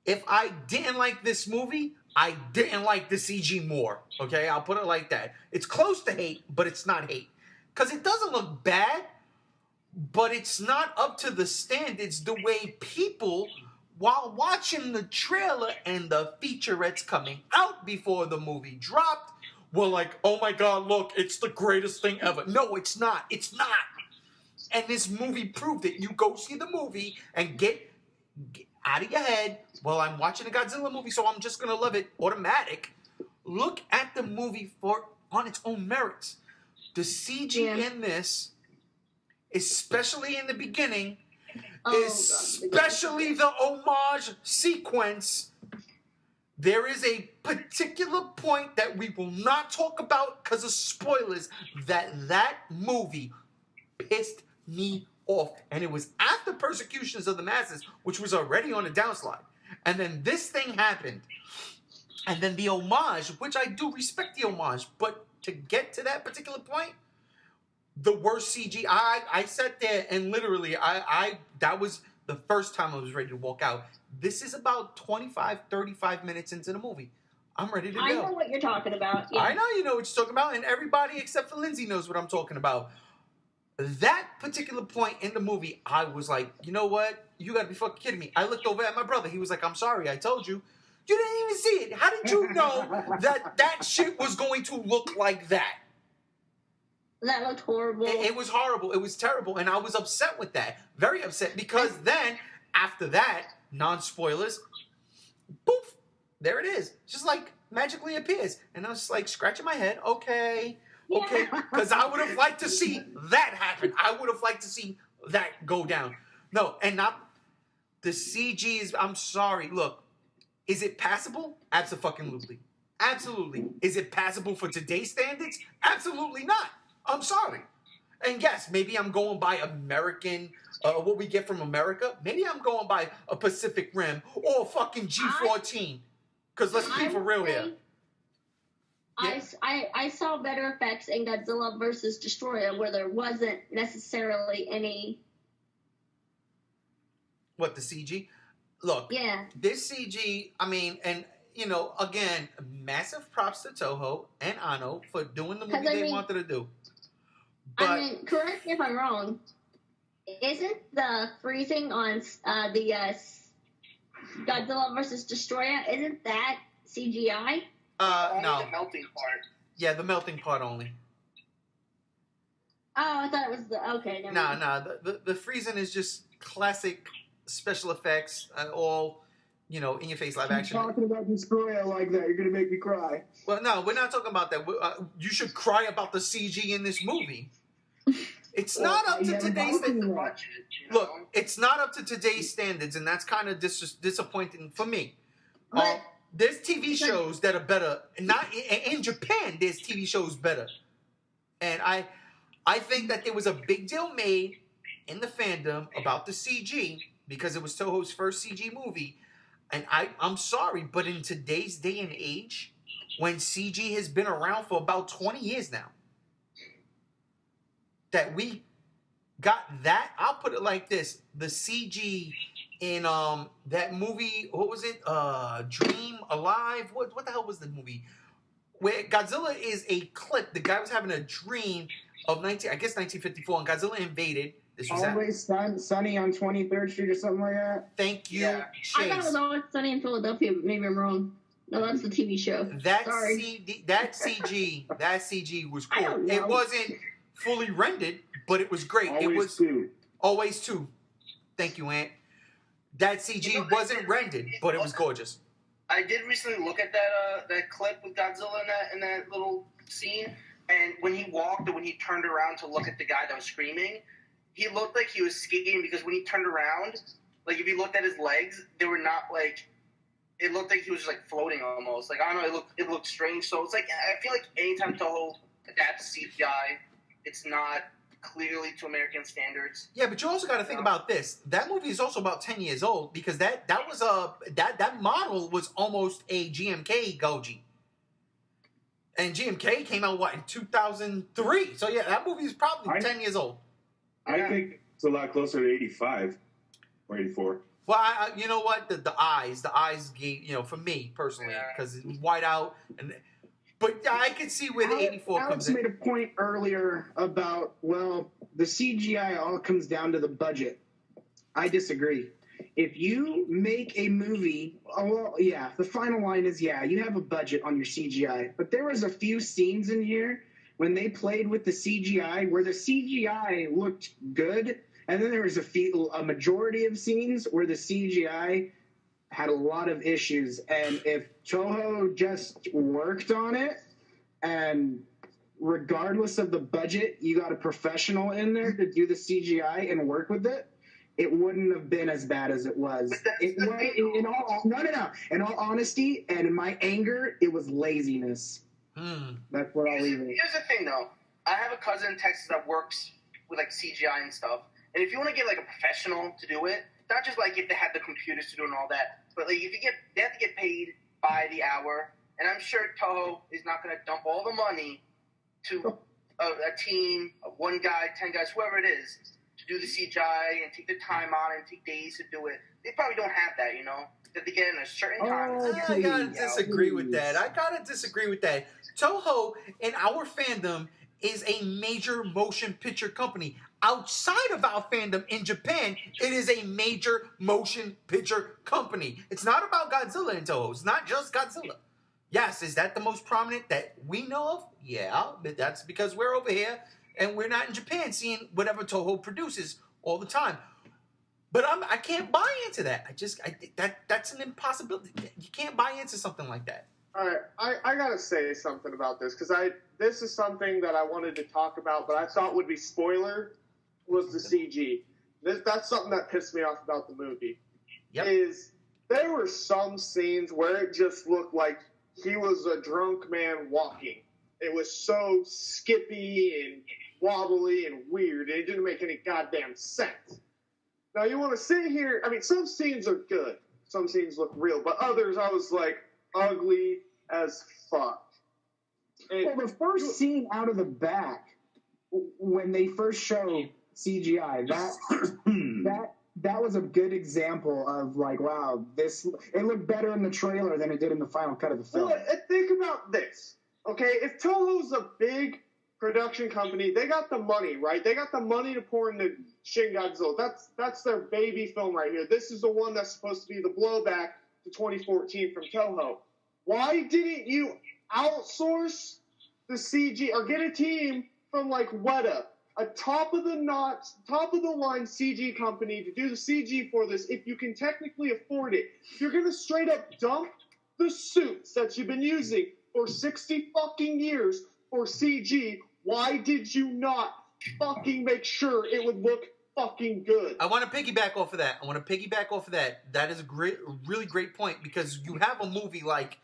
if I didn't like this movie, I didn't like the CG more. Okay? I'll put it like that. It's close to hate, but it's not hate. Because it doesn't look bad, but it's not up to the standards the way people, while watching the trailer and the featurettes coming out before the movie dropped, were like, oh my God, look, it's the greatest thing ever. No, it's not. It's not. And this movie proved it. You go see the movie and get out of your head, well, I'm watching a Godzilla movie, so I'm just going to love it. Automatic. look at the movie on its own merits. The CG in this, especially in the beginning, especially the homage sequence, there is a particular point that we will not talk about because of spoilers, that movie pissed me off. And it was after Persecutions of the Masses, which was already on a downslide. And then this thing happened. And then the homage, which I do respect the homage, but to get to that particular point, the worst CG. I sat there and literally, that was the first time I was ready to walk out. This is about 25, 35 minutes into the movie. I'm ready to go. I know what you're talking about. Yeah. I know you know what you're talking about, and everybody except for Lindsay knows what I'm talking about. That particular point in the movie, I was like, you know what? You gotta be fucking kidding me. I looked over at my brother. He was like, I'm sorry, I told you. You didn't even see it. How did you know that shit was going to look like that? That looked horrible. It was horrible. It was terrible. And I was upset with that. Very upset. Because then, after that, non-spoilers, poof, there it is. Just like magically appears. And I was just like scratching my head. Okay. Because I would have liked to see that happen. I would have liked to see that go down. No, and not the CG is, I'm sorry. Look, is it passable? Absolutely. Absolutely. Is it passable for today's standards? Absolutely not. I'm sorry. And yes, maybe I'm going by American, what we get from America. Maybe I'm going by a Pacific Rim or fucking G14. Because let's be for real here. Yeah. I saw better effects in Godzilla vs. Destroyer where there wasn't necessarily any... What, the CG? Look, this CG, I mean, and, you know, again, massive props to Toho and Anno for doing the movie they wanted to do. But, I mean, correct me if I'm wrong. Isn't the freezing on the Godzilla vs. Destroyer, isn't that CGI? No. The melting part. Yeah, the melting part only. Oh, I thought it was the... Okay, never mind. No. The freezing is just classic special effects, all, you know, in-your-face live action. You're talking about Destroyer like that, you're going to make me cry. Well, no, we're not talking about that. You should cry about the CG in this movie. It's not up to today's standards. Look, it's not up to today's standards, and that's kind of disappointing for me. There's TV shows that are better. Not in Japan, there's TV shows better. And I think that there was a big deal made in the fandom about the CG because it was Toho's first CG movie. And I'm sorry, but in today's day and age, when CG has been around for about 20 years now, that we got that, I'll put it like this. The CG in that movie, what was it? Dream Alive? What the hell was the movie? Where Godzilla is a clip. The guy was having a dream of 1954, and Godzilla invaded. This was Always Sunny on 23rd Street or something like that. Thank you, Chase. I thought it was Always Sunny in Philadelphia, but maybe I'm wrong. No, that's the TV show. That CG was cool. It wasn't fully rendered, but it was great. Always two. Thank you, Ant. That CG wasn't rendered, but it was gorgeous. I did recently look at that clip with Godzilla in that little scene, and when he walked or when he turned around to look at the guy that was screaming, he looked like he was skating because when he turned around, like if you looked at his legs, they were not like. It looked like he was just like floating almost. Like I don't know, it looked strange. So it's like I feel like anytime Toho adapts CGI, it's not clearly to American standards. Yeah, but you also got to think about this. That movie is also about 10 years old because that model was almost a GMK Goji. And GMK came out in 2003. So yeah, that movie is probably 10 years old. I think it's a lot closer to 85 or 84. Well, you know what? The eyes gave, for me personally, because it was white out. But I can see where the 84 Alex comes in. made a point earlier about, the CGI all comes down to the budget. I disagree. If you make a movie, the final line is, you have a budget on your CGI. But there was a few scenes in here when they played with the CGI where the CGI looked good, and then there was a majority of scenes where the CGI had a lot of issues, and if Toho just worked on it, and regardless of the budget, you got a professional in there to do the CGI and work with it, it wouldn't have been as bad as it was. In all honesty, and in my anger, it was laziness. That's what I'll leave it. Here's the thing, though. I have a cousin in Texas that works with like CGI and stuff, and if you want to get like a professional to do it, not just like if they have the computers to do and all that, but like if they have to get paid by the hour, and I'm sure Toho is not going to dump all the money to a team of 1 guy, 10 guys, whoever it is, to do the CGI and take the time on it and take days to do it. They probably don't have that, that they get in a certain time. I gotta disagree with that. Toho, in our fandom, is a major motion picture company. Outside of our fandom in Japan, it is a major motion picture company. It's not about Godzilla in Toho. It's not just Godzilla. Yes, is that the most prominent that we know of? Yeah, but that's because we're over here and we're not in Japan seeing whatever Toho produces all the time. But I can't buy into that. I think that's an impossibility. You can't buy into something like that. All right, I gotta say something about this because this is something that I wanted to talk about, but I thought would be spoiler was the CG. That's something that pissed me off about the movie. Yep. Is there were some scenes where it just looked like he was a drunk man walking. It was so skippy and wobbly and weird, and it didn't make any goddamn sense. Now, you want to sit here, I mean, some scenes are good. Some scenes look real, but others I was like, ugly as fuck. And well, the first scene out of the back, when they first show CGI, that was a good example of like, wow, it looked better in the trailer than it did in the final cut of the film. Well, think about this, okay? If Toho's a big production company, they got the money, right? They got the money to pour into Shin Godzilla. That's their baby film right here. This is the one that's supposed to be the blowback to 2014 from Toho. Why didn't you outsource the CG or get a team from like Weta, a top of the line CG company to do the CG for this if you can technically afford it? If you're going to straight up dump the suits that you've been using for 60 fucking years for CG, why did you not fucking make sure it would look fucking good? I want to piggyback off of that. That is a really great point because you have a movie like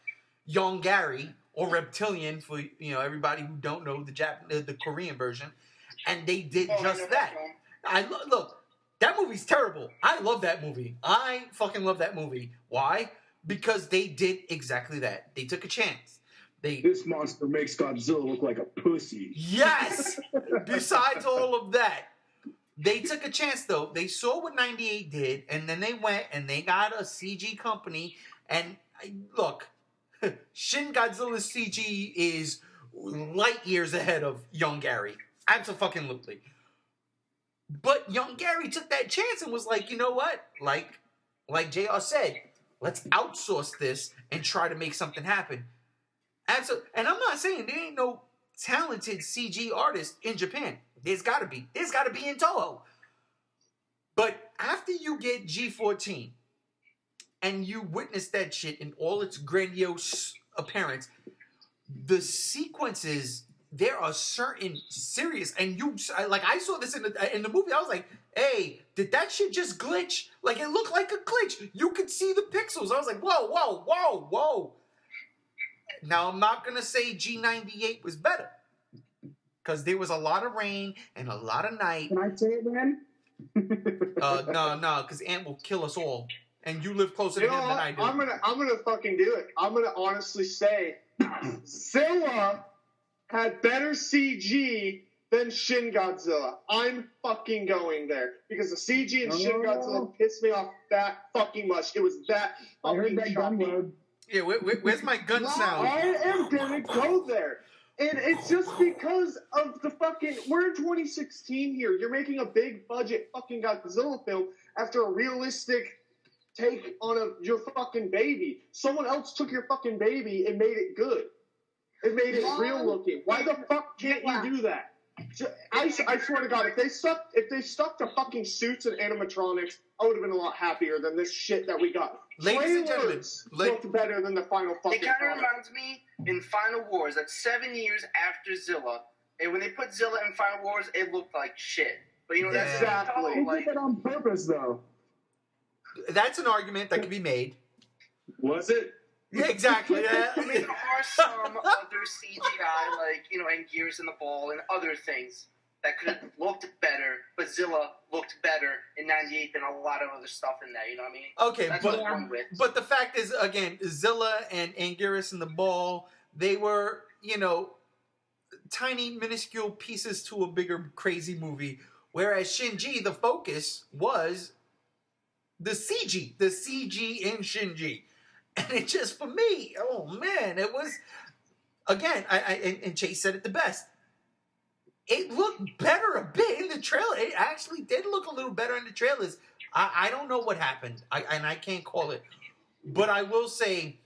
Young Gary or Reptilian for everybody who don't know the Korean version, and they did just that. Look, that movie's terrible. I love that movie. I fucking love that movie. Why? Because they did exactly that. They took a chance. This monster makes Godzilla look like a pussy. Yes! Besides all of that, they took a chance, though. They saw what 98 did, and then they went and they got a CG company. And look, Shin Godzilla's CG is light years ahead of Young Gary. Absolutely. But Young Gary took that chance and was like, you know what? Like JR said, let's outsource this and try to make something happen. And I'm not saying there ain't no talented CG artist in Japan. There's got to be. There's got to be in Toho. But after you get G14 and you witness that shit in all its grandiose appearance, the sequences, there are certain serious, and I saw this in the movie. I was like, hey, did that shit just glitch? Like, it looked like a glitch. You could see the pixels. I was like, whoa. Now, I'm not going to say G98 was better because there was a lot of rain and a lot of night. Can I say it, man? No, because Ant will kill us all. And you live closer to him than I do. I'm gonna fucking do it. I'm gonna honestly say Zilla had better CG than Shin Godzilla. I'm fucking going there. Because the CG in Shin Godzilla pissed me off that fucking much. It was that fucking I heard that gun load. Yeah, where's my gun sound? I am gonna go there. And it's just because of the fucking... We're in 2016 here. You're making a big budget fucking Godzilla film after a realistic take on your fucking baby. Someone else took your fucking baby and made it good. It made it real looking. Why the fuck can't you do that? I swear to God, if they stuck to fucking suits and animatronics, I would have been a lot happier than this shit that we got. Ladies and gentlemen, Trailers looked better than the final fucking It kind of product. reminds me in Final Wars, that's 7 years after Zilla. And when they put Zilla in Final Wars, it looked like shit. But you know, that's Exactly. They like, did that on purpose, though. That's an argument that can be made. Was it? Yeah, exactly. Yeah. I mean, there are some other CGI, like, you know, and Gears in the Ball and other things that could have looked better, but Zilla looked better in 98 than a lot of other stuff in there, you know what I mean? Okay, That's what I'm going with. but the fact is, again, Zilla and Anguirus and the Ball, they were, you know, tiny, minuscule pieces to a bigger, crazy movie. Whereas Shinji, the focus was the CG in Shinji. And it just, for me, oh man, it was, again, and Chase said it the best. It looked better a bit in the trailer. It actually did look a little better in the trailers. I don't know what happened, and I can't call it. But I will say,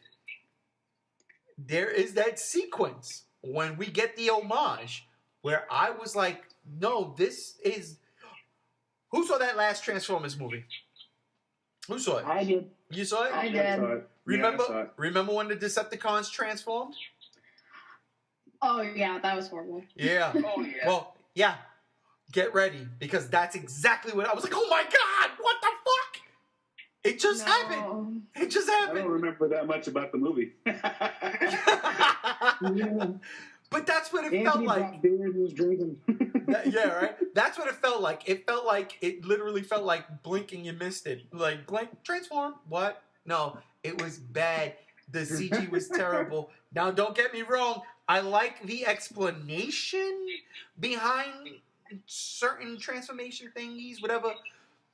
there is that sequence when we get the homage where I was like, no, this is... Who saw that last Transformers movie? Who saw it? I did. You saw it? I I did. saw it. Remember, Yeah, I saw it. remember when the Decepticons transformed? Oh yeah, that was horrible. Yeah. Oh, yeah. Well, yeah. Get ready, because that's exactly what I was like. Oh my god, what the fuck? It just happened. It just I don't happened. remember that much about the movie. But that's what it felt Anthony like. brought beer and was drinking. Yeah, right. That's what it felt like. It literally felt like blinking, you missed it. Like blink, transform. What? No, it was bad. The CG was terrible. Now, don't get me wrong. I like the explanation behind certain transformation thingies, whatever.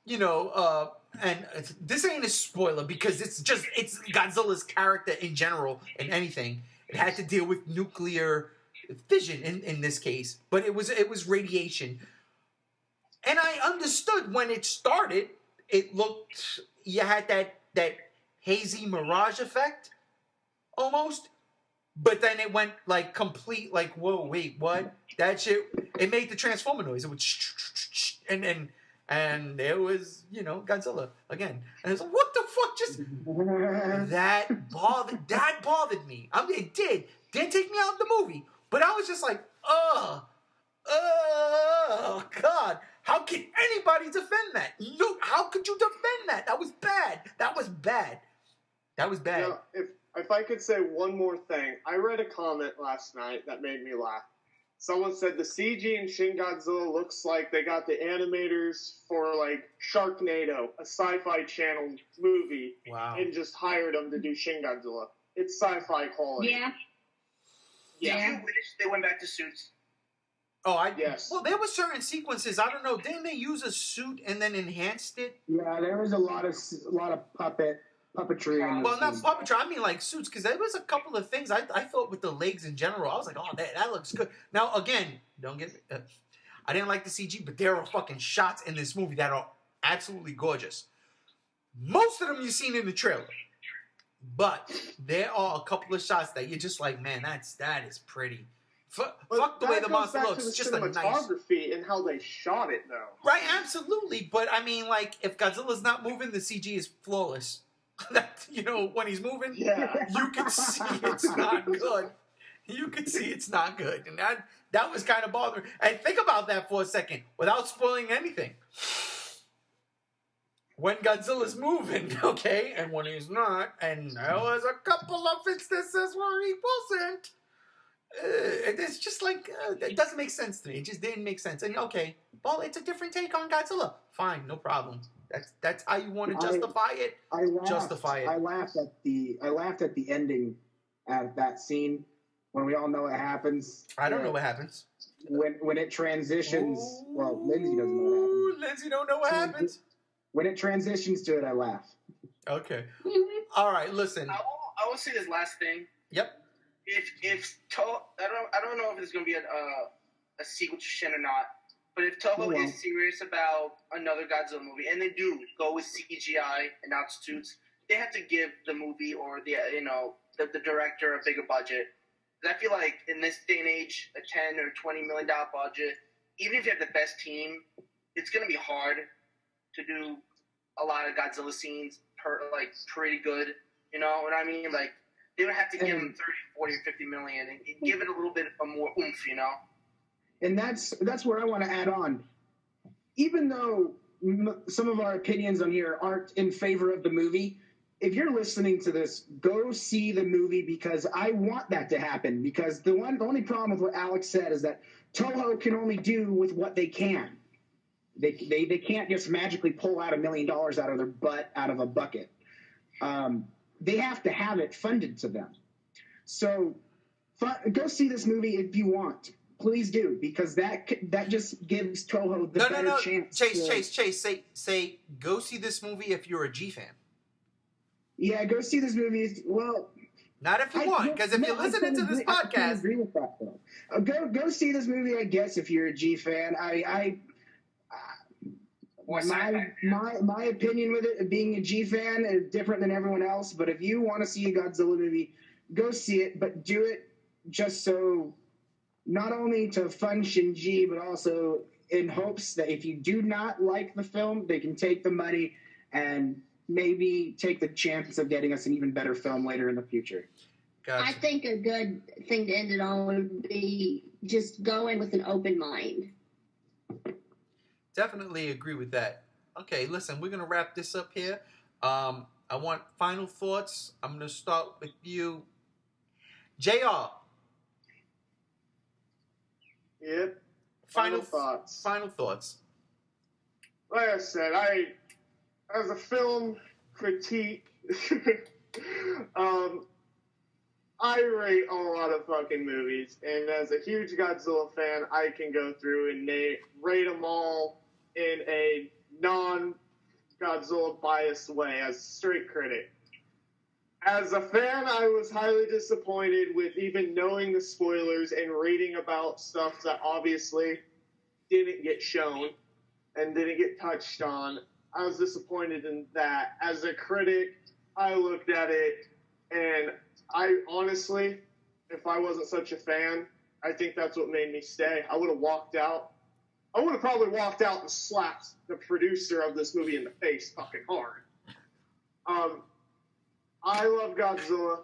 You know, and this ain't a spoiler because it's Godzilla's character in general and anything. It had to deal with nuclear fission in this case, but it was radiation. And I understood when it started, it looked, you had that hazy mirage effect almost, but then it went like complete, like, whoa, wait, what? That shit, it made the Transformer noise. It would and it was, you know, Godzilla again. And it was like, what the fuck just... That bothered me. I mean, it didn't take me out of the movie, but I was just like, oh God, how can anybody defend that? No, how could you defend that? That was bad. You know, if I could say one more thing, I read a comment last night that made me laugh. Someone said the CG in Shin Godzilla looks like they got the animators for, like, Sharknado, a Sci-Fi Channel movie, Wow. and just hired them to do Shin Godzilla. It's sci-fi quality. Yeah. Do Yeah. you wish they went back to suits? Oh, Yes. Well, there were certain sequences. I don't know. Didn't they use a suit and then enhanced it? Yeah, there was a lot of puppetry. In Well, not this puppetry. I mean, like suits, because there was a couple of things I thought with the legs in general. I was like, oh, that looks good. Now, again, don't get me. I didn't like the CG, but there are fucking shots in this movie that are absolutely gorgeous. Most of them you've seen in the trailer, but there are a couple of shots that you're just like, man, that is pretty. Fuck the way the monster looks. It's Just a nice. cinematography and how they shot it, though. Right, absolutely. But I mean, like, if Godzilla's not moving, the CG is flawless. That, you know, when he's moving, Yeah. you can see it's not good. You can see it's not good. And that was kind of bothering. And think about that for a second, without spoiling anything. When Godzilla's moving, okay, and when he's not, and there was a couple of instances where he wasn't, it's just like, it doesn't make sense to me. It just didn't make sense. And okay, well, it's a different take on Godzilla. Fine, no problem. That's how you want to justify it. I laughed. Justify it. I laughed at the ending at that scene when we all know what happens. I don't know what happens. When it transitions. Well, Lindsay doesn't know what happens. Lindsay don't know what happens. When it transitions to it, I laugh. Okay. All right. Listen. I will say this last thing. Yep. If I don't know if there's going to be a sequel to Shin or not, but if Toho is serious about another Godzilla movie and they do go with CGI and not suits, they have to give the movie or the director a bigger budget. I feel like in this day and age, a $10 or $20 million budget, even if you have the best team, it's going to be hard to do a lot of Godzilla scenes pretty good. You know what I mean? Like, they would have to give him 30, 40, or 50 million and give it a little bit of more oomph, you know? And that's where I want to add on. Even though some of our opinions on here aren't in favor of the movie, if you're listening to this, go see the movie because I want that to happen. Because the only problem with what Alex said is that Toho can only do with what they can. They can't just magically pull out $1 million out of their butt out of a bucket. They have to have it funded to them. So go see this movie if you want. Please do, because that just gives Toho the better chance. Chase, say go see this movie if you're a G fan. Yeah, go see this movie. Well, not if you want, because if you're listening to this podcast, I agree with that though. Go see this movie, I guess, if you're a G fan. My opinion with it, being a G fan, is different than everyone else. But if you want to see a Godzilla movie, go see it. But do it just so, not only to fund Shinji, but also in hopes that if you do not like the film, they can take the money and maybe take the chance of getting us an even better film later in the future. Gotcha. I think a good thing to end it on would be just go in with an open mind. Definitely agree with that. Okay, listen, we're going to wrap this up here. I want final thoughts. I'm going to start with you. JR. Yep. Final thoughts. Final thoughts. Like I said, as a film critique, I rate a lot of fucking movies, and as a huge Godzilla fan, I can go through and rate them all in a non-Godzilla biased way, as a straight critic. As a fan, I was highly disappointed with even knowing the spoilers and reading about stuff that obviously didn't get shown and didn't get touched on. I was disappointed in that. As a critic, I looked at it, and I honestly, if I wasn't such a fan, I think that's what made me stay. I would have walked out. I would have probably walked out and slapped the producer of this movie in the face fucking hard. I love Godzilla.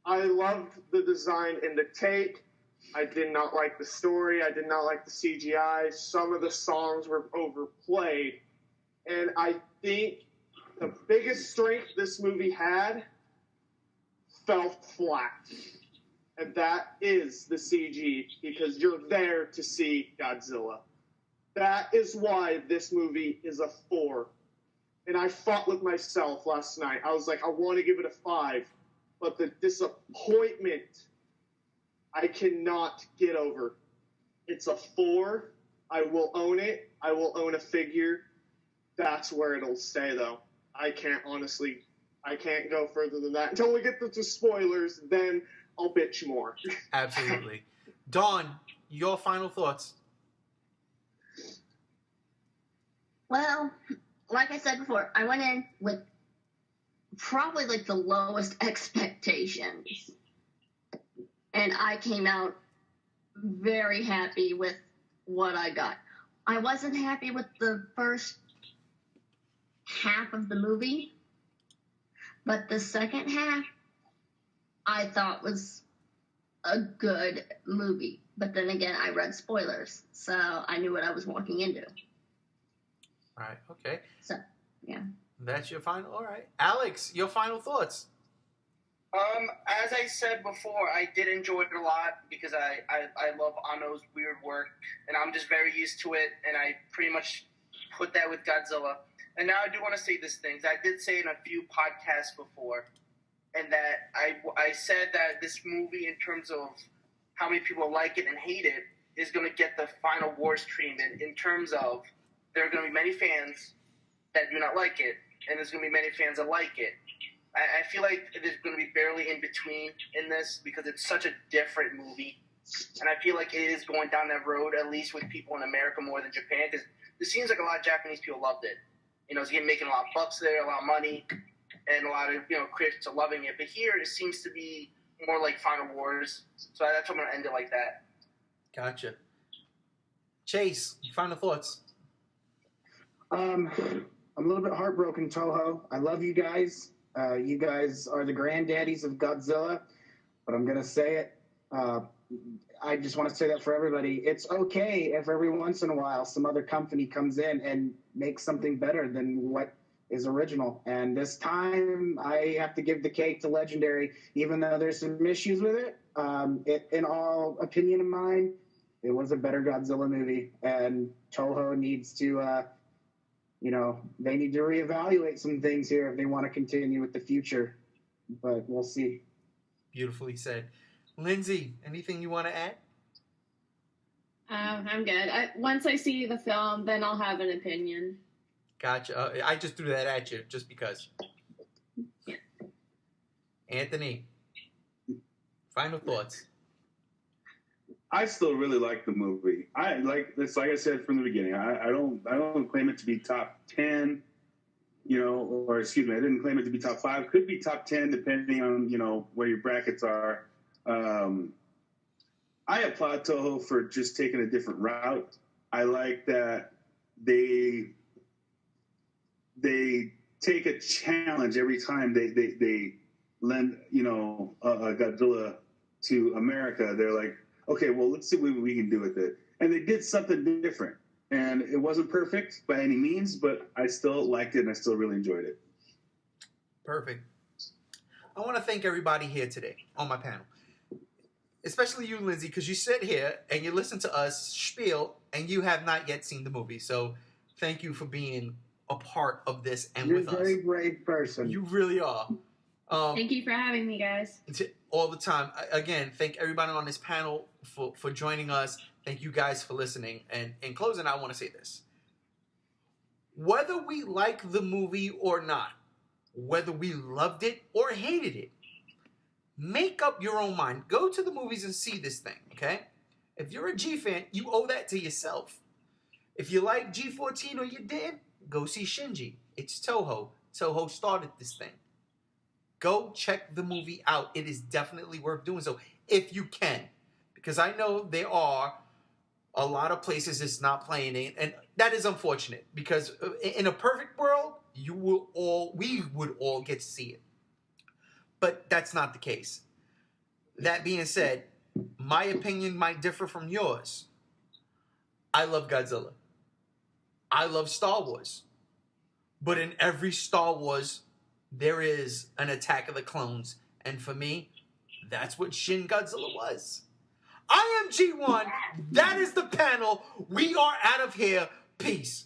I loved the design and the take. I did not like the story. I did not like the CGI. Some of the songs were overplayed. And I think the biggest strength this movie had fell flat. And that is the CG, because you're there to see Godzilla. That is why this movie is a 4. And I fought with myself last night. I was like, I want to give it a 5. But the disappointment, I cannot get over. It's a 4. I will own it. I will own a figure. That's where it'll stay, though. I can't go further than that. Until we get to spoilers, then I'll bitch more. Absolutely. Dawn, your final thoughts. Well, like I said before, I went in with probably like the lowest expectations. And I came out very happy with what I got. I wasn't happy with the first half of the movie, but the second half I thought was a good movie. But then again, I read spoilers, so I knew what I was walking into. All right, okay. So, yeah. That's your final, all right. Alex, your final thoughts. As I said before, I did enjoy it a lot because I love Anno's weird work, and I'm just very used to it, and I pretty much put that with Godzilla. And now I do want to say these things. I did say in a few podcasts before, and that I said that this movie, in terms of how many people like it and hate it, is going to get the final wars treatment in terms of there are going to be many fans that do not like it, and there's going to be many fans that like it. I feel like there's going to be barely in between in this because it's such a different movie. And I feel like it is going down that road, at least with people in America more than Japan, because it seems like a lot of Japanese people loved it. You know, it's making a lot of bucks there, a lot of money, and a lot of, critics are loving it. But here, it seems to be more like Final Wars. So that's why I'm gonna end it like that. Gotcha. Chase, final thoughts. I'm a little bit heartbroken, Toho. I love you guys. You guys are the granddaddies of Godzilla, but I'm gonna say it. I just want to say that for everybody. It's okay if every once in a while some other company comes in and makes something better than what is original. And this time, I have to give the cake to Legendary, even though there's some issues with it. In all opinion of mine, it was a better Godzilla movie, and Toho needs to, they need to reevaluate some things here if they want to continue with the future. But we'll see. Beautifully said. Lindsay, anything you want to add? I'm good. Once I see the film, then I'll have an opinion. Gotcha. I just threw that at you just because. Yeah. Anthony, final thoughts. I still really like the movie. Like I said from the beginning. I don't claim it to be top 10, or excuse me, I didn't claim it to be top 5. Could be top 10 depending on where your brackets are. I applaud Toho for just taking a different route. I like that they take a challenge every time they lend a Godzilla to America. They're like, okay, well, let's see what we can do with it. And they did something different. And it wasn't perfect by any means, but I still liked it and I still really enjoyed it. Perfect. I want to thank everybody here today on my panel. Especially you, Lindsay, because you sit here and you listen to us spiel and you have not yet seen the movie. So thank you for being a part of this and You're with a very us. brave person. You really are. Thank you for having me, guys. All the time. Again, thank everybody on this panel for joining us. Thank you guys for listening. And in closing, I want to say this. Whether we like the movie or not, whether we loved it or hated it, make up your own mind. Go to the movies and see this thing, okay? If you're a G fan, you owe that to yourself. If you like G14 or you did, go see Shinji. It's Toho. Toho started this thing. Go check the movie out. It is definitely worth doing so if you can. Because I know there are a lot of places it's not playing in, and that is unfortunate. Because in a perfect world, we would all get to see it. But that's not the case. That being said, my opinion might differ from yours. I love Godzilla. I love Star Wars. But in every Star Wars, there is an Attack of the Clones. And for me, that's what Shin Godzilla was. I am G1. That is the panel. We are out of here. Peace.